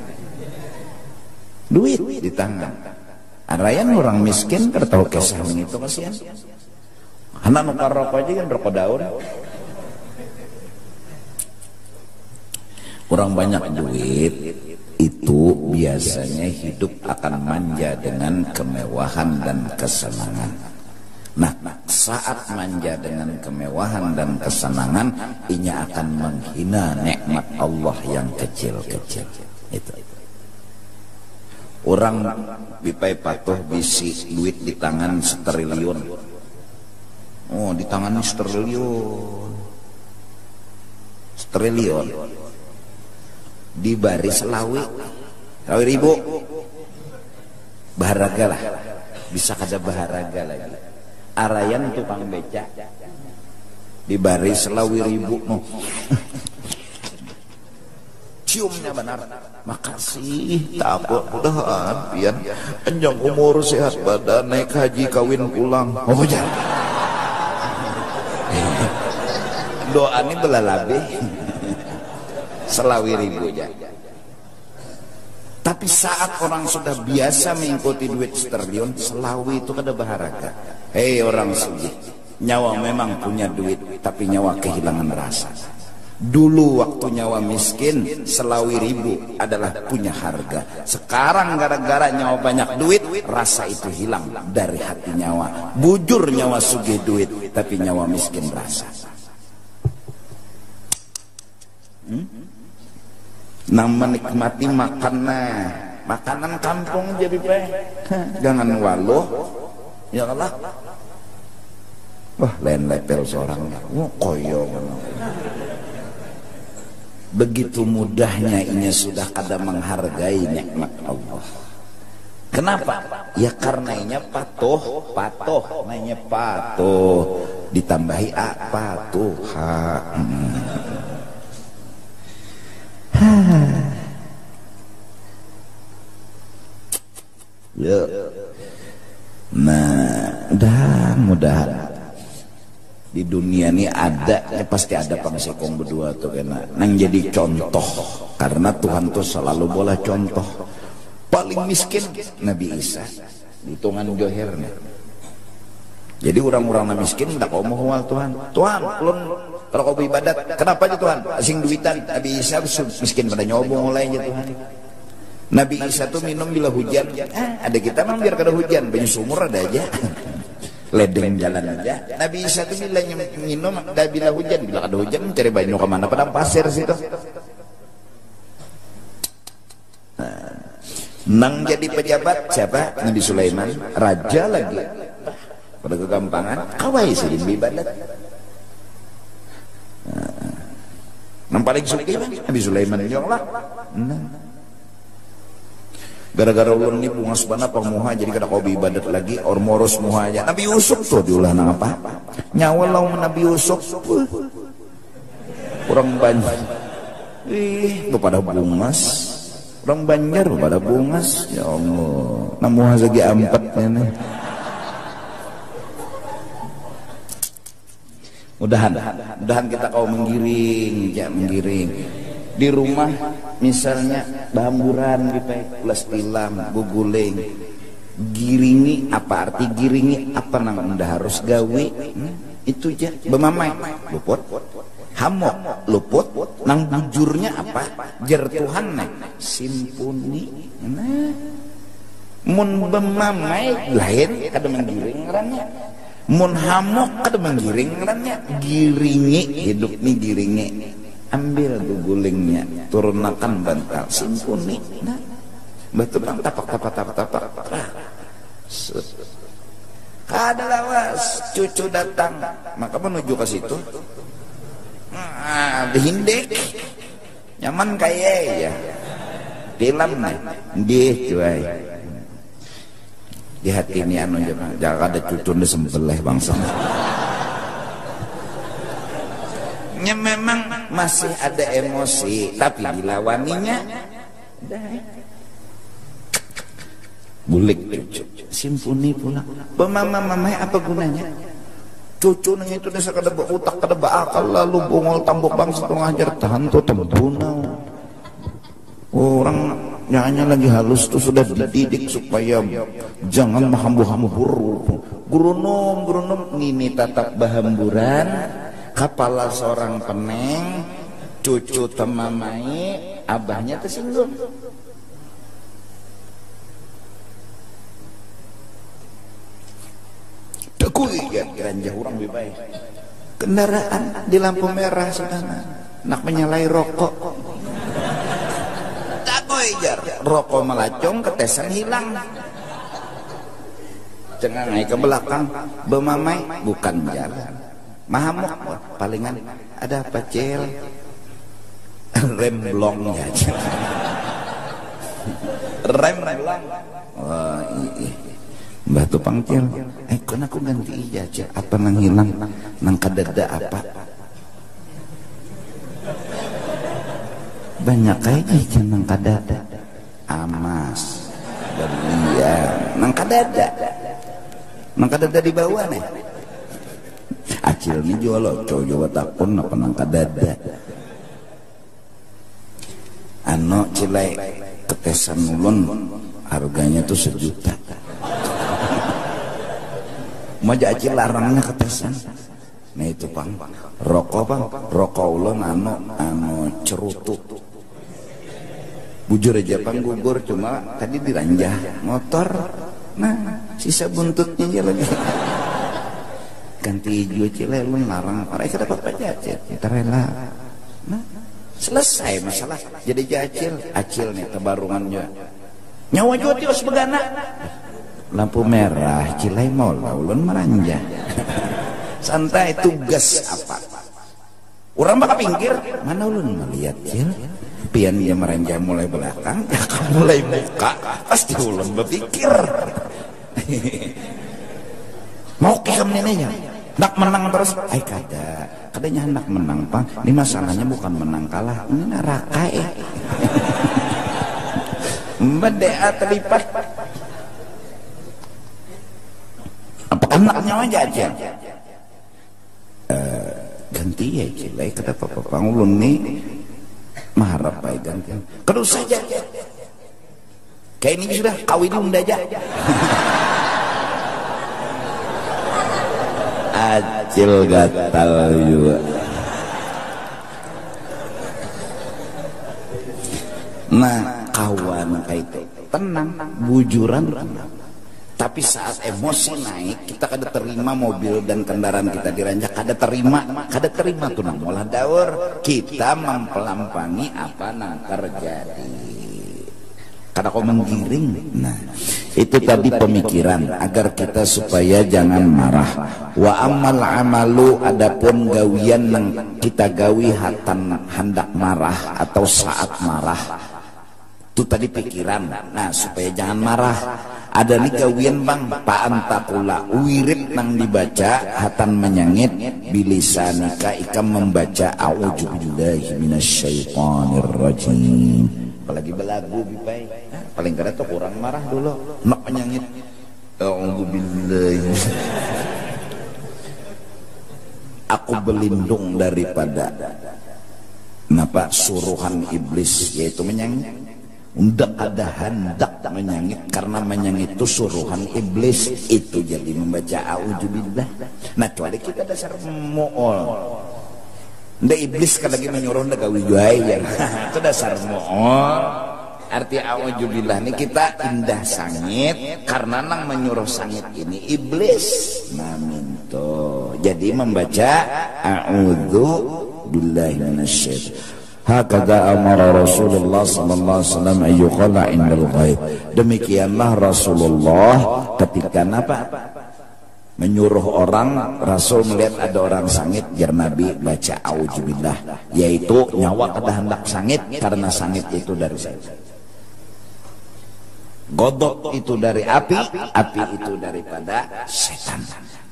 Duit di tangan. Arayan orang miskin tertahu kesah itu kasihan. Anak nukar rokok aja kan rokok daun. Orang banyak duit itu biasanya hidup akan manja dengan kemewahan dan kesenangan. Nah, saat manja dengan kemewahan dan kesenangan, inya akan menghina nikmat Allah yang kecil-kecil. Itu. Orang bipai patuh bisi duit di tangan 1 triliun. Oh, di tangan 1 triliun. 1 triliun. Di baris lawi 1.000. Baharaga lah. Bisa kada baharaga lagi. Arayan tukang beca. Di baris lawi 1.000 no. Ciumnya benar. Makasih, tabur mudahan pian panjang umur sehat badan naik haji kawin pulang. Oh jangan. Doa ini belalabe. Selawi 1.000 aja. Tapi saat orang sudah biasa mengikuti duit 1 triliun, selawi itu kada baharaga. Hei orang sugi, nyawa memang punya duit, tapi nyawa kehilangan rasa. Dulu waktu nyawa miskin selawi 1.000 adalah punya harga. Sekarang gara-gara nyawa banyak duit, rasa itu hilang dari hati nyawa. Bujur nyawa sugih duit, tapi nyawa miskin rasa. Nang menikmati makanan kampung jadi pe. Jangan waluh. Ya Allah. Wah, lain level seorang. Wah, koyo. Begitu mudahnya inya sudah kada menghargai nikmat Allah. Kenapa? Ya karena inya patuh, namanya patuh. Ditambahi patuh. Ya. Nah, mudah-mudahan di dunia ini ada, ya pasti ada pangsekong berdua tuh kena nang jadi contoh, karena Tuhan tuh selalu boleh contoh. Paling miskin Nabi Isa, hitungan johirnya. Jadi orang-orang miskin tidak kau mau Tuhan. Tuhan, belum kalau kau beribadat, kenapa aja Tuhan? Asing duitan. Nabi Isa miskin pada nyobong mulai aja Tuhan. Nabi Isa tuh minum bila hujan. Ada kita memang biar kada hujan, banyak sumur ada aja. Ledeng jalan aja. Nabi Isa tuh bila minum, bila hujan, bila ada hujan mencari banyu kemana? Padang pasir situ. Nang jadi pejabat siapa? Nabi Sulaiman, raja lagi. Pada kegampangan, kawai sih ibadat. Nang paling sulit Nabi Sulaiman lah. Gara-gara ulun ini bunga sebana pemuha jadi kada kau ibadat lagi ormoros muha aja. Nabi Yusuf tuh diulah nang apa? Nyawa lau Nabi Yusuf. Kurang banyak. Pada bungas. Kurang banjar pada bungas. Ya Allah. Namuha segi ampatnya nih. Mudahan kita kau menggiring, ya menggiring. Di rumah misalnya bahamburan plus tilam, guguling, giringi apa arti giringi? Apa nang anda harus gawe? Itu aja. Bemamai luput, hamok luput, nang bujurnya apa? Jertuhan nih, simpuni. Nah, mun bemamai lain kada menggiring rannya. Mun hamok kada menggiring rannya. Giringi hidup nih giringi. Ambil gugulingnya, turunkan bantal, simpuni. Nah, betul bang, tapak. Ada lawas, cucu datang, maka menuju ke situ. Dihindek, nyaman kaya ya. Film nih, dia cuy. Di hati ini anu jangan ada cucu di sembelih bangsa. Ya memang masih ada emosi, tapi dilawaninya bulik cucu, simpuni pula. Pemama-mamai apa gunanya? Cucu nang itu desa kada utak kada akal lalu bungol tambok bangsa tu ngajar tahan tu tembuna. Orang nyanyi lagi halus tuh sudah dididik supaya jangan mahambur-hambur. Gurunom ngini tatap bahamburan. Kepala seorang peneng, cucu temamai, abahnya tersinggung. Dekui ya, geranja orang lebih baik. Kendaraan di lampu merah sana, nak menyalai rokok. Takoi jar, rokok melacong, ketesan hilang. Cengangai ke belakang, bemamai bukan jalan. Mahamuk palingan ada apa cel rem blong ya rem blong. Wah mbah tu pangcil kan aku ganti aja apa nang hilang nang kadada apa banyak kayaknya nang kadada amas berlian nang kadada di bawah nih. Acil ni jual coba takpun apa nangka dada. Ano cilai ketesan ulun harganya tuh 1 juta. Maja acil larangnya ketesan. Nah itu pang rokok pang rokok ulun ano cerutu. Bujur aja pang gugur cuma tadi diranjah motor. Nah sisa buntutnya aja lagi. Ganti hijau cilai lu larang parah kita dapat aja kita rela. Nah selesai masalah jadi acil nih tebarungannya nyawa juga tios begana lampu merah cilai mau ulun meranja santai tugas apa orang bakal pinggir mana ulun melihat cil pian dia meranja mulai belakang ya mulai buka pasti ulun berpikir mau kekam neneknya nak menang terus, kadanya nak menang pang. Ini masalahnya bukan menang kalah, ini narakai. Beda terlipat. Apa anaknya aja? ganti ya cilai kata papa ulun nih maharap baik ganti kedua saja kayak ini sudah kawin unda aja acil gatal juga. Nah kawan kayak itu tenang bujuran tenang. Tapi saat emosi naik kita kada terima mobil dan kendaraan kita diranjak kada terima tuh nang mola daur kita mempelampangi apa nang terjadi kada kau menggiring. Nah itu tadi pemikiran agar kita supaya jangan marah. Wa amal amalu adapun gawian nang kita gawi hatan hendak marah atau saat marah itu tadi pikiran. Nah supaya jangan marah ada nih gawian bang pa'antakula wirid nang dibaca hatan menyangit bilisanika ikam membaca a'udzubillahi minasyaitonirrajim. Apalagi belagu bipai paling kada tuh kurang marah dulu nak menyangit a'udzubillahi aku berlindung daripada napa suruhan iblis yaitu menyangit. Undak ada hendak menyangit karena menyangit itu suruhan iblis itu jadi membaca a'udzubillah. Nah kecuali kita dasar mu'ol nda iblis kan lagi menyuruh nda gawi juai ya itu dasar mu'ol. Arti a'udzubillah ini kita indah sangit karena nang menyuruh sangit ini iblis. Nah minto jadi membaca a'udzubillahi minasyaitonir. Hakada amara Rasulullah sallallahu alaihi wasallam ayyuqala indal ghaib. Demikianlah Rasulullah ketika apa? Menyuruh orang, Rasul melihat ada orang sangit, jar Nabi baca auzubillah, yaitu nyawa kada hendak sangit karena sangit itu dari setan. Godok itu dari api itu daripada setan.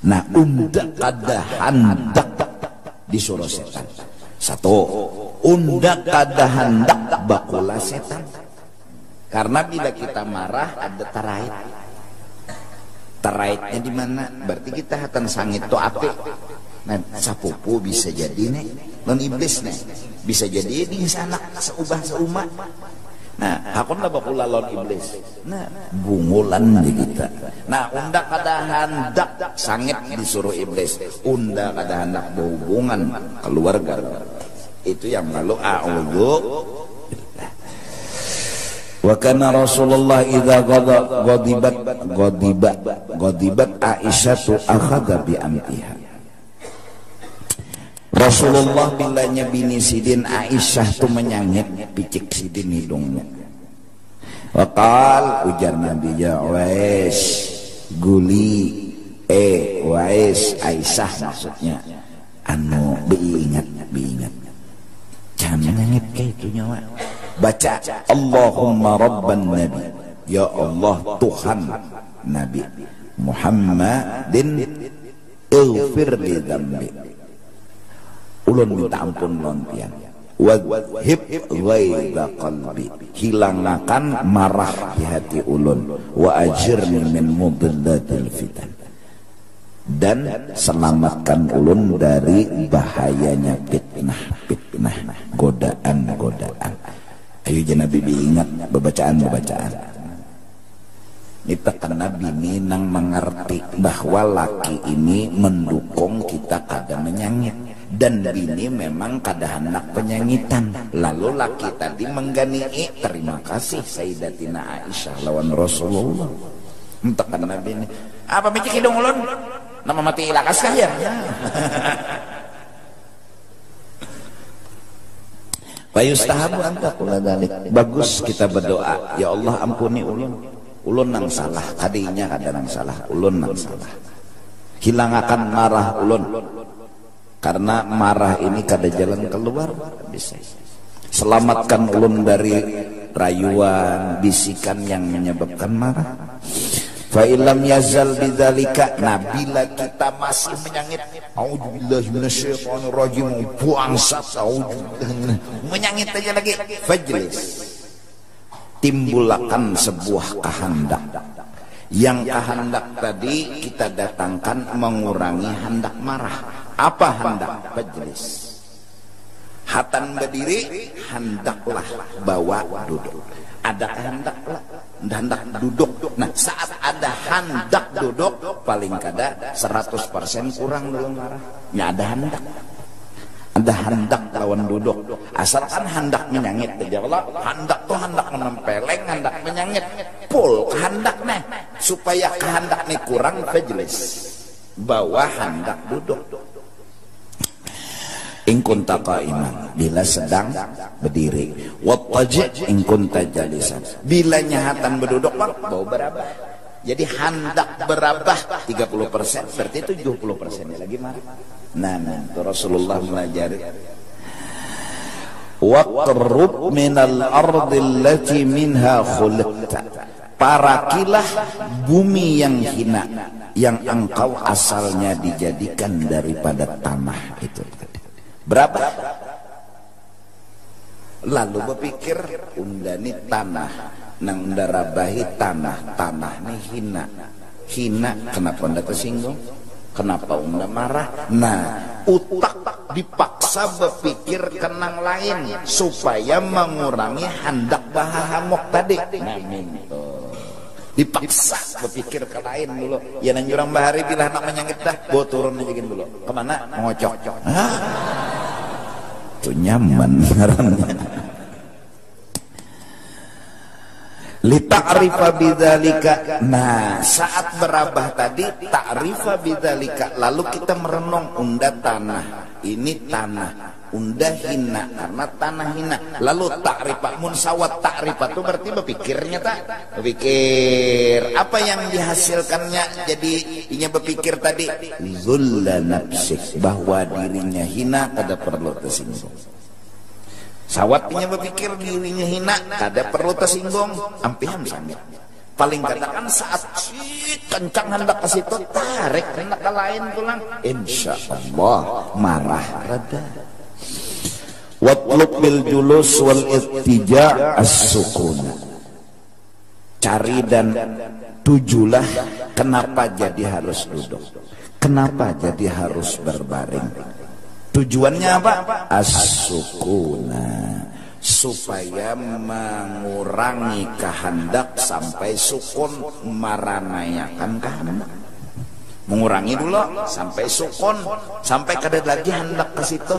Nah, undak kada hendak disuruh setan. Satu, undak kada hendak bakula setan. Karena bila kita marah ada tarait. Taraitnya di mana? Berarti kita hatan sangit to api. Nah, sapupu bisa jadi nih, non iblis nih. Bisa jadi di sana seubah. Nah, hakon lah bakula lon iblis. Nah, bungulan di kita. Nah, undak kada hendak sangit disuruh iblis. Undak kada hendak berhubungan keluarga. Itu yang lalu a'udzu. Wa kana Rasulullah idza ghadibat Aisyah akhadha bi amtiha. Rasulullah bilanya bini sidin Aisyah tu menyangit picik sidin hidungnya. Waqal ujar Nabi ya Wais guli Wais Aisyah maksudnya anu diingat jangan menyangit kayak itu nyawa. Baca Allahumma rabban nabi ya Allah Tuhan Nabi Muhammadin ighfir li dzambi ulun minta ampun lon pian wadhib ghaidha qalbi hilangkan marah di hati ulun wa ajirni min mudillatil fitan dan selamatkan ulun dari bahayanya fitnah godaan. Ayo jangan Nabi ingat bacaan kita karena bini nang mengerti bahwa laki ini mendukung kita kada menyangit dan bini memang kada hendak penyangitan. Lalu laki tadi menggani'i terima kasih Sayyidatina Aisyah lawan Rasulullah. Entah karena bini apa micik hidung ulun nama mati ilakas kah ya? Fayustahabu anta kula dalik. Bagus kita berdoa, ya Allah ampuni ulun nang salah, kadinya kada nang salah, ulun nang salah. Hilangakan marah ulun. Karena marah ini kada jalan keluar bisa. Selamatkan ulun dari rayuan, bisikan yang menyebabkan marah. Fa illam yazal bidzalika, nabila kita masih menyangit auzubillahi minasyaitonirrajim buangsat menyangit aja lagi fajlis timbulkan sebuah kehendak yang kehendak tadi kita datangkan mengurangi hendak marah Apa hendak? Majlis. Hatan berdiri, hendaklah bawa duduk. Ada hendak duduk. Nah, saat ada hendak duduk, paling kada 100% kurang dulu marah. Ya ada hendak. Ada hendak lawan duduk. Asalkan hendak menyangit aja. Allah, hendak tuh hendak menempeleng, hendak menyangit. Pul kehendak nih. Supaya kehendak nih kurang, majlis. Bawa hendak duduk. In kunta qa'iman, bila sedang berdiri. Wattaji' in kunta jalisan, bila nyahatan berduduk bang, bawa berabah. Jadi hendak berabah 30%, berarti 70% lagi marah. Nah, itu Rasulullah melajari. Waqrub minal ardi allati minha khuliqta, parakilah bumi yang hina, yang engkau asalnya dijadikan daripada tanah itu. Berapa? Lalu berpikir, undani tanah, nang undarabahi tanah nih hina, kenapa unda tersinggung? Kenapa unda marah? Nah, utak dipaksa berpikir kenang lain supaya mengurangi hendak bahahamok tadi. Nah, dipaksa berpikir ke lain dulu. Ya nang jurang bahari bila nak menyangit dah, bawa turun aja dulu. Kemana? Mengocok. Itu nyaman ngarannya. Lita'rifa bidzalika. Nah, saat berabah tadi ta'rifa bidzalika, lalu kita merenung unda tanah. Ini tanah, unda hina karena tanah hina. Lalu ta'rifa munsawat ta'rifa itu berarti berpikirnya tak? Berpikir. Apa yang dihasilkannya jadi inya berpikir tadi? Zulla nafsik, bahwa dirinya hina kada perlu tersinggung. Sawatnya berpikir dirinya hina, kada perlu tersinggung. Ampihan sambil. Paling katakan saat kencang hendak ke situ, tarik hendak ke lain tulang. Insya Allah marah reda. Watlub bil julus wal ittija' as-sukuna. Cari dan tujulah kenapa jadi harus duduk, kenapa jadi harus berbaring. Tujuannya apa? As-sukuna, supaya mengurangi kehendak sampai sukun, maranayakan kehendak. Mengurangi dulu sampai sukun, sampai kada lagi hendak ke situ.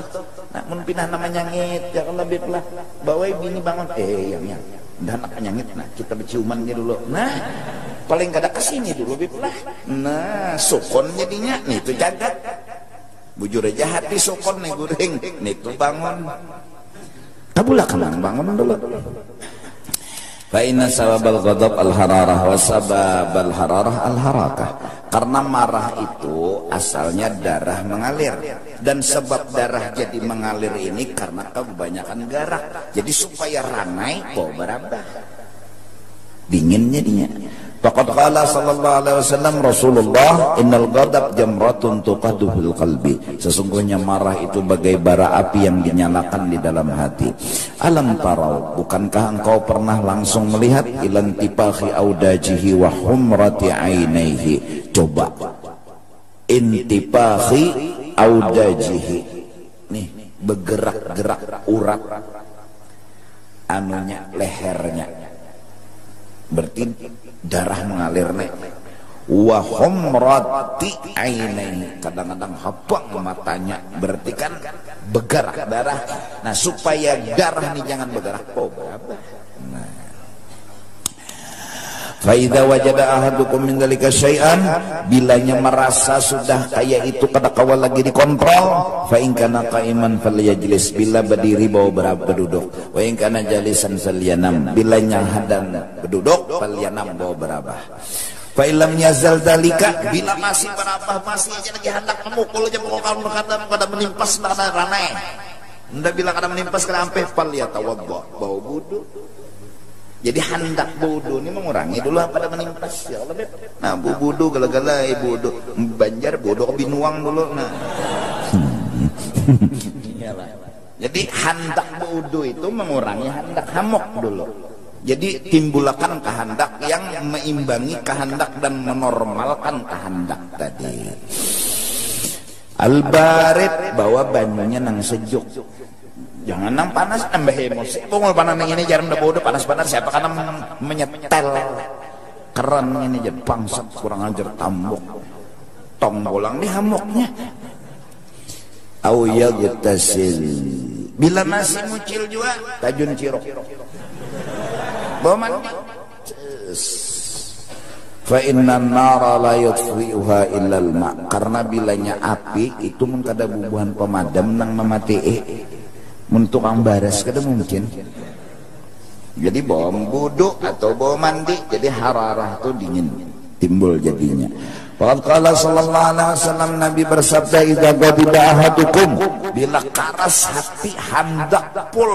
Nah, mun pindah namanya nyangit, ya kalau lebih lah bawa bini bangun, yang dah nak nyangit, nah kita berciuman dulu. Nah, paling kada kesini dulu biplah. Nah, sukun jadinya, nih itu jagat. Bujur aja hati sukun nih guring, nih itu bangun. Kabulah kenang bangun dulu. Fa inna sababal ghadab al-hararah wa sababal hararah al-harakah. Karena marah itu asalnya darah mengalir, dan sebab darah jadi mengalir ini karena kebanyakan garak. Jadi supaya ranai kok berabah. Dingin jadinya. Faqad qala sallallahu alaihi wasallam Rasulullah, innal ghadab jamratun tuqadu fil qalbi. Sesungguhnya marah itu bagai bara api yang dinyalakan di dalam hati. Alam tarau, bukankah engkau pernah langsung melihat ilan tipahi audajihi wa humrati ainaihi? Coba intipahi audajihi, nih bergerak-gerak urat anunya, lehernya, berarti darah mengalir nih. Wa humrati ainaihi, kadang-kadang habang matanya, berarti kan bergerak darah. Nah, supaya darah nih jangan bergerak, berabah. Nah, fa idza wajada ahadukum min dzalika syai'an, bilanya merasa sudah kayak itu kada kawal lagi dikontrol, fa in kana qa'iman falyajlis, bila berdiri bawa berduduk, wa in kana jalisan falyanam, bilanya hadan berduduk falyanam bawa berabah. Fa illam yazal dzalika, bila masih berabah, masih aja lagi hendak memukul aja pokoknya kada menimpas kada ranai. Ndak bila kada menimpas kada ampe falyatawaddo, bawa wudu. Jadi hendak budu ini mengurangi dulu pada menimpas, ya Allah. Nah, budu gala-gala budu Banjar budu ke Binuang dulu. Nah, jadi hendak budu itu mengurangi hendak hamok dulu. Jadi timbulkan kehendak yang meimbangi kehendak dan menormalkan kehendak tadi. Al-barid, bawa banyunya nang sejuk. Jangan nang panas nambah emosi. Pungul panas nang ini jarum bodoh panas-panas siapa karena menyetel. Keren ini jadi bangsat kurang ajar tambok. Tong bolang di hamoknya. Au yagtasil. Bila nasi mucil juga tajun cirok. Bawa mandi. Fa inna nara la yutfi'uha illa al-ma. Karena bilanya api itu mun kada bubuhan pemadam nang mamatii. Mun tukang baras kada mungkin. Jadi bawa buduk atau bawa mandi, jadi hararah itu dingin timbul jadinya. Faqad qala sallallahu alaihi wasallam, Nabi bersabda, idza ghadiba ahadukum, bila karas hati hendak pul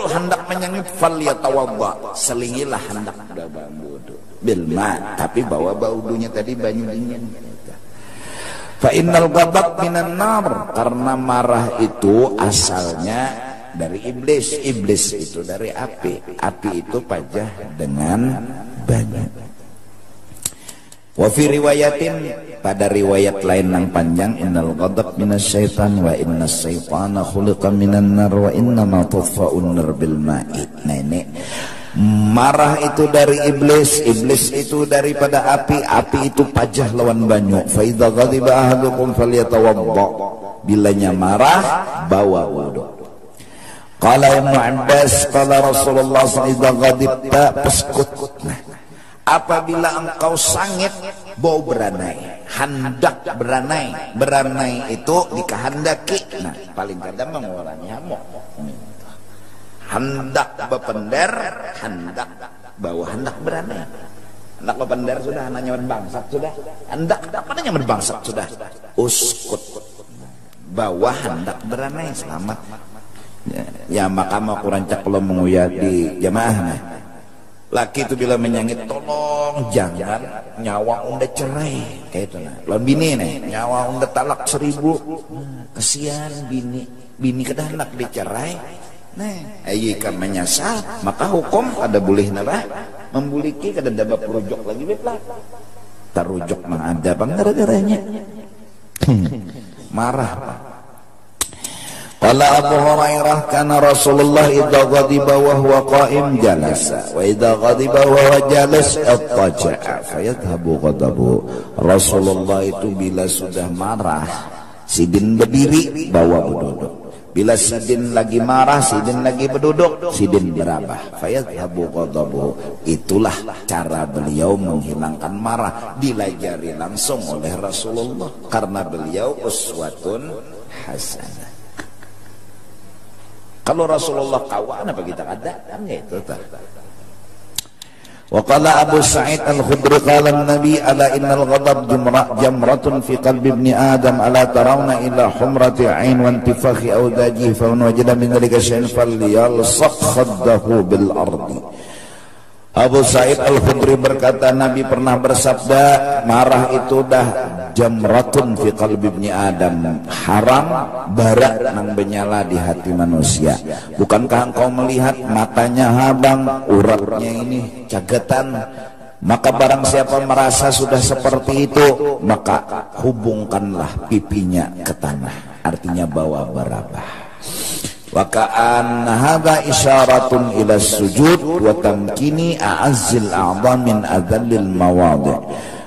hendak menyangit falyatawadda, selingilah hendak wudu bil ma, tapi bawa wudunya tadi banyu dingin. Fa innal ghadab minan nar, karena marah itu asalnya dari iblis, iblis itu dari api, api itu pajah dengan banyu. Wa fi riwayatin, pada riwayat lain yang panjang, innal ghadab minas syaitan wa innas syaitana khuliqa minan nar wa inna ma tudfa'un nar bil ma'i. Nah ini marah itu dari iblis, iblis itu daripada api, api itu pajah lawan banyu. Fa idza ghadiba ahadukum falyatawadda, bilanya marah bawa wudu. Qala Ibnu Abbas qala Rasulullah sallallahu alaihi wasallam, idza ghadibta faskut. Nah, apabila engkau sangit bau beranai, hendak beranai, beranai itu dikehendaki. Nah, paling kadang mengurangi hamok. Hendak bepender, hendak bawa hendak beranai. Hendak bepender sudah, nanya bangsat sudah. Hendak apa nanya bangsat sudah. Uskut. Bawa hendak beranai, selamat. Ya maka mau kurancak kalau menguyat di jamaah. Nah, laki itu bila menyangit, tolong jangan nyawa unda cerai kayak itu. Nah, lawan bini nih, nyawa unda talak 1000. Kesian bini kedah hendak dicerai. Nah, jika menyesal maka hukum ada boleh napa membuliki kada dapat rujuk lagi betlah. Tarujuk mah ada bang gara-garanya. Marah. Qala Abu Hurairah, kana Rasulullah idza ghadiba wa huwa qa'im jalasa wa idza ghadiba wa huwa jalis attaja'a fayadhhabu ghadabu. Rasulullah itu bila sudah marah sidin berdiri bawa berduduk. Bila sidin lagi marah, sidin lagi berduduk, sidin berabah. Fayadhhabu ghadabu. Itulah cara beliau menghilangkan marah, dilajari langsung oleh Rasulullah karena beliau uswatun hasanah. Kalau Rasulullah kawan apa kita ada kan itu tak. Wa qala Abu Sa'id Al-Khudri qala an-nabi ala innal ghadab jamratun fi qalbi ibni Adam ala tarawna ila humrati 'ain wa intifakhi awdaji fa man wajada min dhalika shay'an falyalsaq khaddahu bil ardi. Abu Sa'id Al-Khudri berkata, Nabi pernah bersabda, marah itu dah jamratun fi qalbi ibni Adam, haram bara nang menyala di hati manusia. Bukankah engkau melihat matanya habang, uratnya ini cagatan? Maka barang siapa merasa sudah seperti itu, maka hubungkanlah pipinya ke tanah, artinya bawa barabah. Wa ka'anna hadza isyaratun ila sujud wa tamkini a'azzil a'dha min adzallil mawadhi'.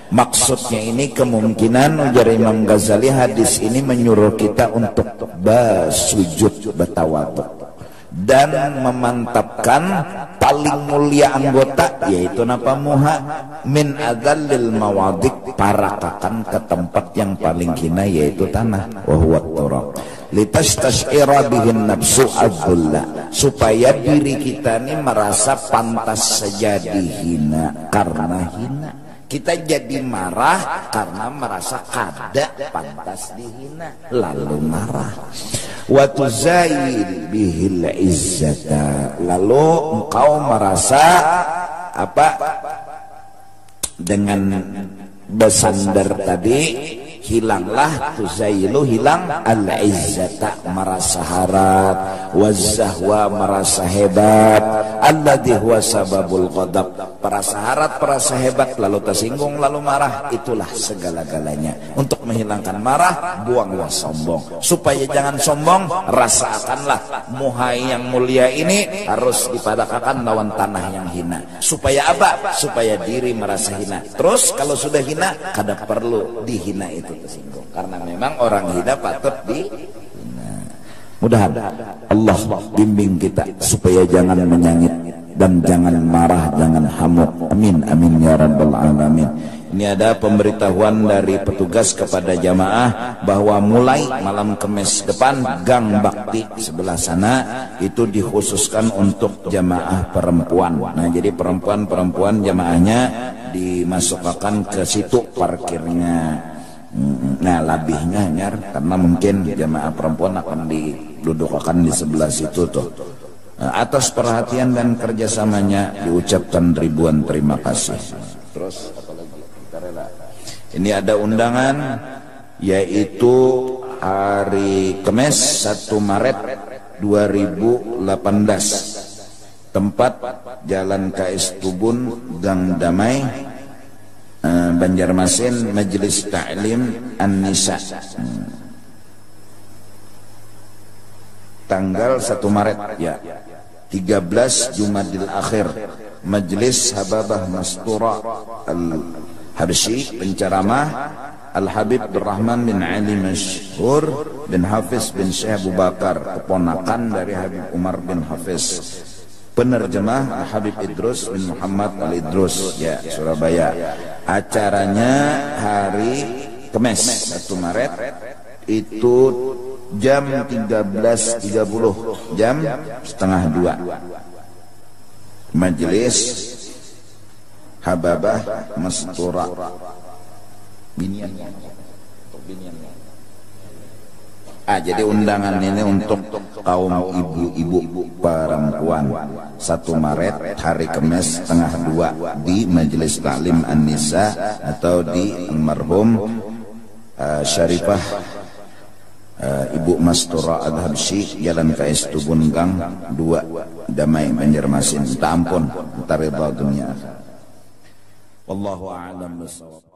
Maksudnya ini kemungkinan ujar Imam Ghazali, hadis ini menyuruh kita untuk bersujud bertawadhu dan memantapkan paling mulia anggota yaitu napa muha min adzallil mawadhi', parakakan ke tempat yang paling hina yaitu tanah, wa huwa turab. Litastash'ira bihin nafsu adzulla, supaya diri kita ini merasa pantas saja dihina karena hina. Kita jadi marah karena merasa kada pantas dihina, lalu marah. Wa tuzayyil bihil izzata, lalu engkau merasa apa dengan bersandar tadi hilanglah tuzailu, hilang al-izzata, merasa harat, wazahwa, merasa hebat, alladhi huwa sababul ghadab, merasa harat, merasa hebat, lalu tersinggung, lalu marah, itulah segala-galanya. Untuk menghilangkan marah, buanglah sombong. Supaya jangan sombong, rasakanlah muhai yang mulia ini harus dipadakakan lawan tanah yang hina. Supaya apa? Supaya diri merasa hina. Terus kalau sudah hina, kada perlu dihina itu tersinggung. Karena memang orang hina patut dihina. Mudah-mudahan Allah bimbing kita supaya jangan menyangit dan jangan marah, jangan hamuk. Amin, amin ya rabbal alamin. Ini ada pemberitahuan dari petugas kepada jamaah bahwa mulai malam Kamis depan gang bakti sebelah sana itu dikhususkan untuk jamaah perempuan. Nah, jadi perempuan jamaahnya dimasukkan ke situ parkirnya. Nah, lebihnya nyar karena mungkin jamaah perempuan akan didudukkan di sebelah situ tuh. Atas perhatian dan kerjasamanya diucapkan ribuan terima kasih. Terus ini ada undangan yaitu hari Kamis 1 Maret 2018, tempat Jalan KS Tubun, Gang Damai, Banjarmasin, Majelis Ta'lim An-Nisa. Tanggal 1 Maret ya, 13 Jumadil Akhir, Majelis Hababah Mastura Al-Habsyi, penceramah Al-Habib Rahman bin Ali Masyhur bin Hafiz bin Syekh Abu Bakar, keponakan dari Habib Umar bin Hafiz. Penerjemah Habib Idrus bin Muhammad Al-Idrus ya, Surabaya. Acaranya hari Kamis 1 Maret itu jam 13.30, jam setengah 2. Majelis Hababah Mastura Binian. Jadi undangan ini untuk kaum ibu-ibu perempuan. 1 Maret hari Kamis setengah 2 di Majelis Ta'lim An-Nisa atau di almarhum Syarifah Ibu Mastura Al-Habsyi, Jalan KS Tubun, Gang 2, Damai, Banjarmasin. Minta ampun, minta ridha dunia. Wallahu a'lam bishawab.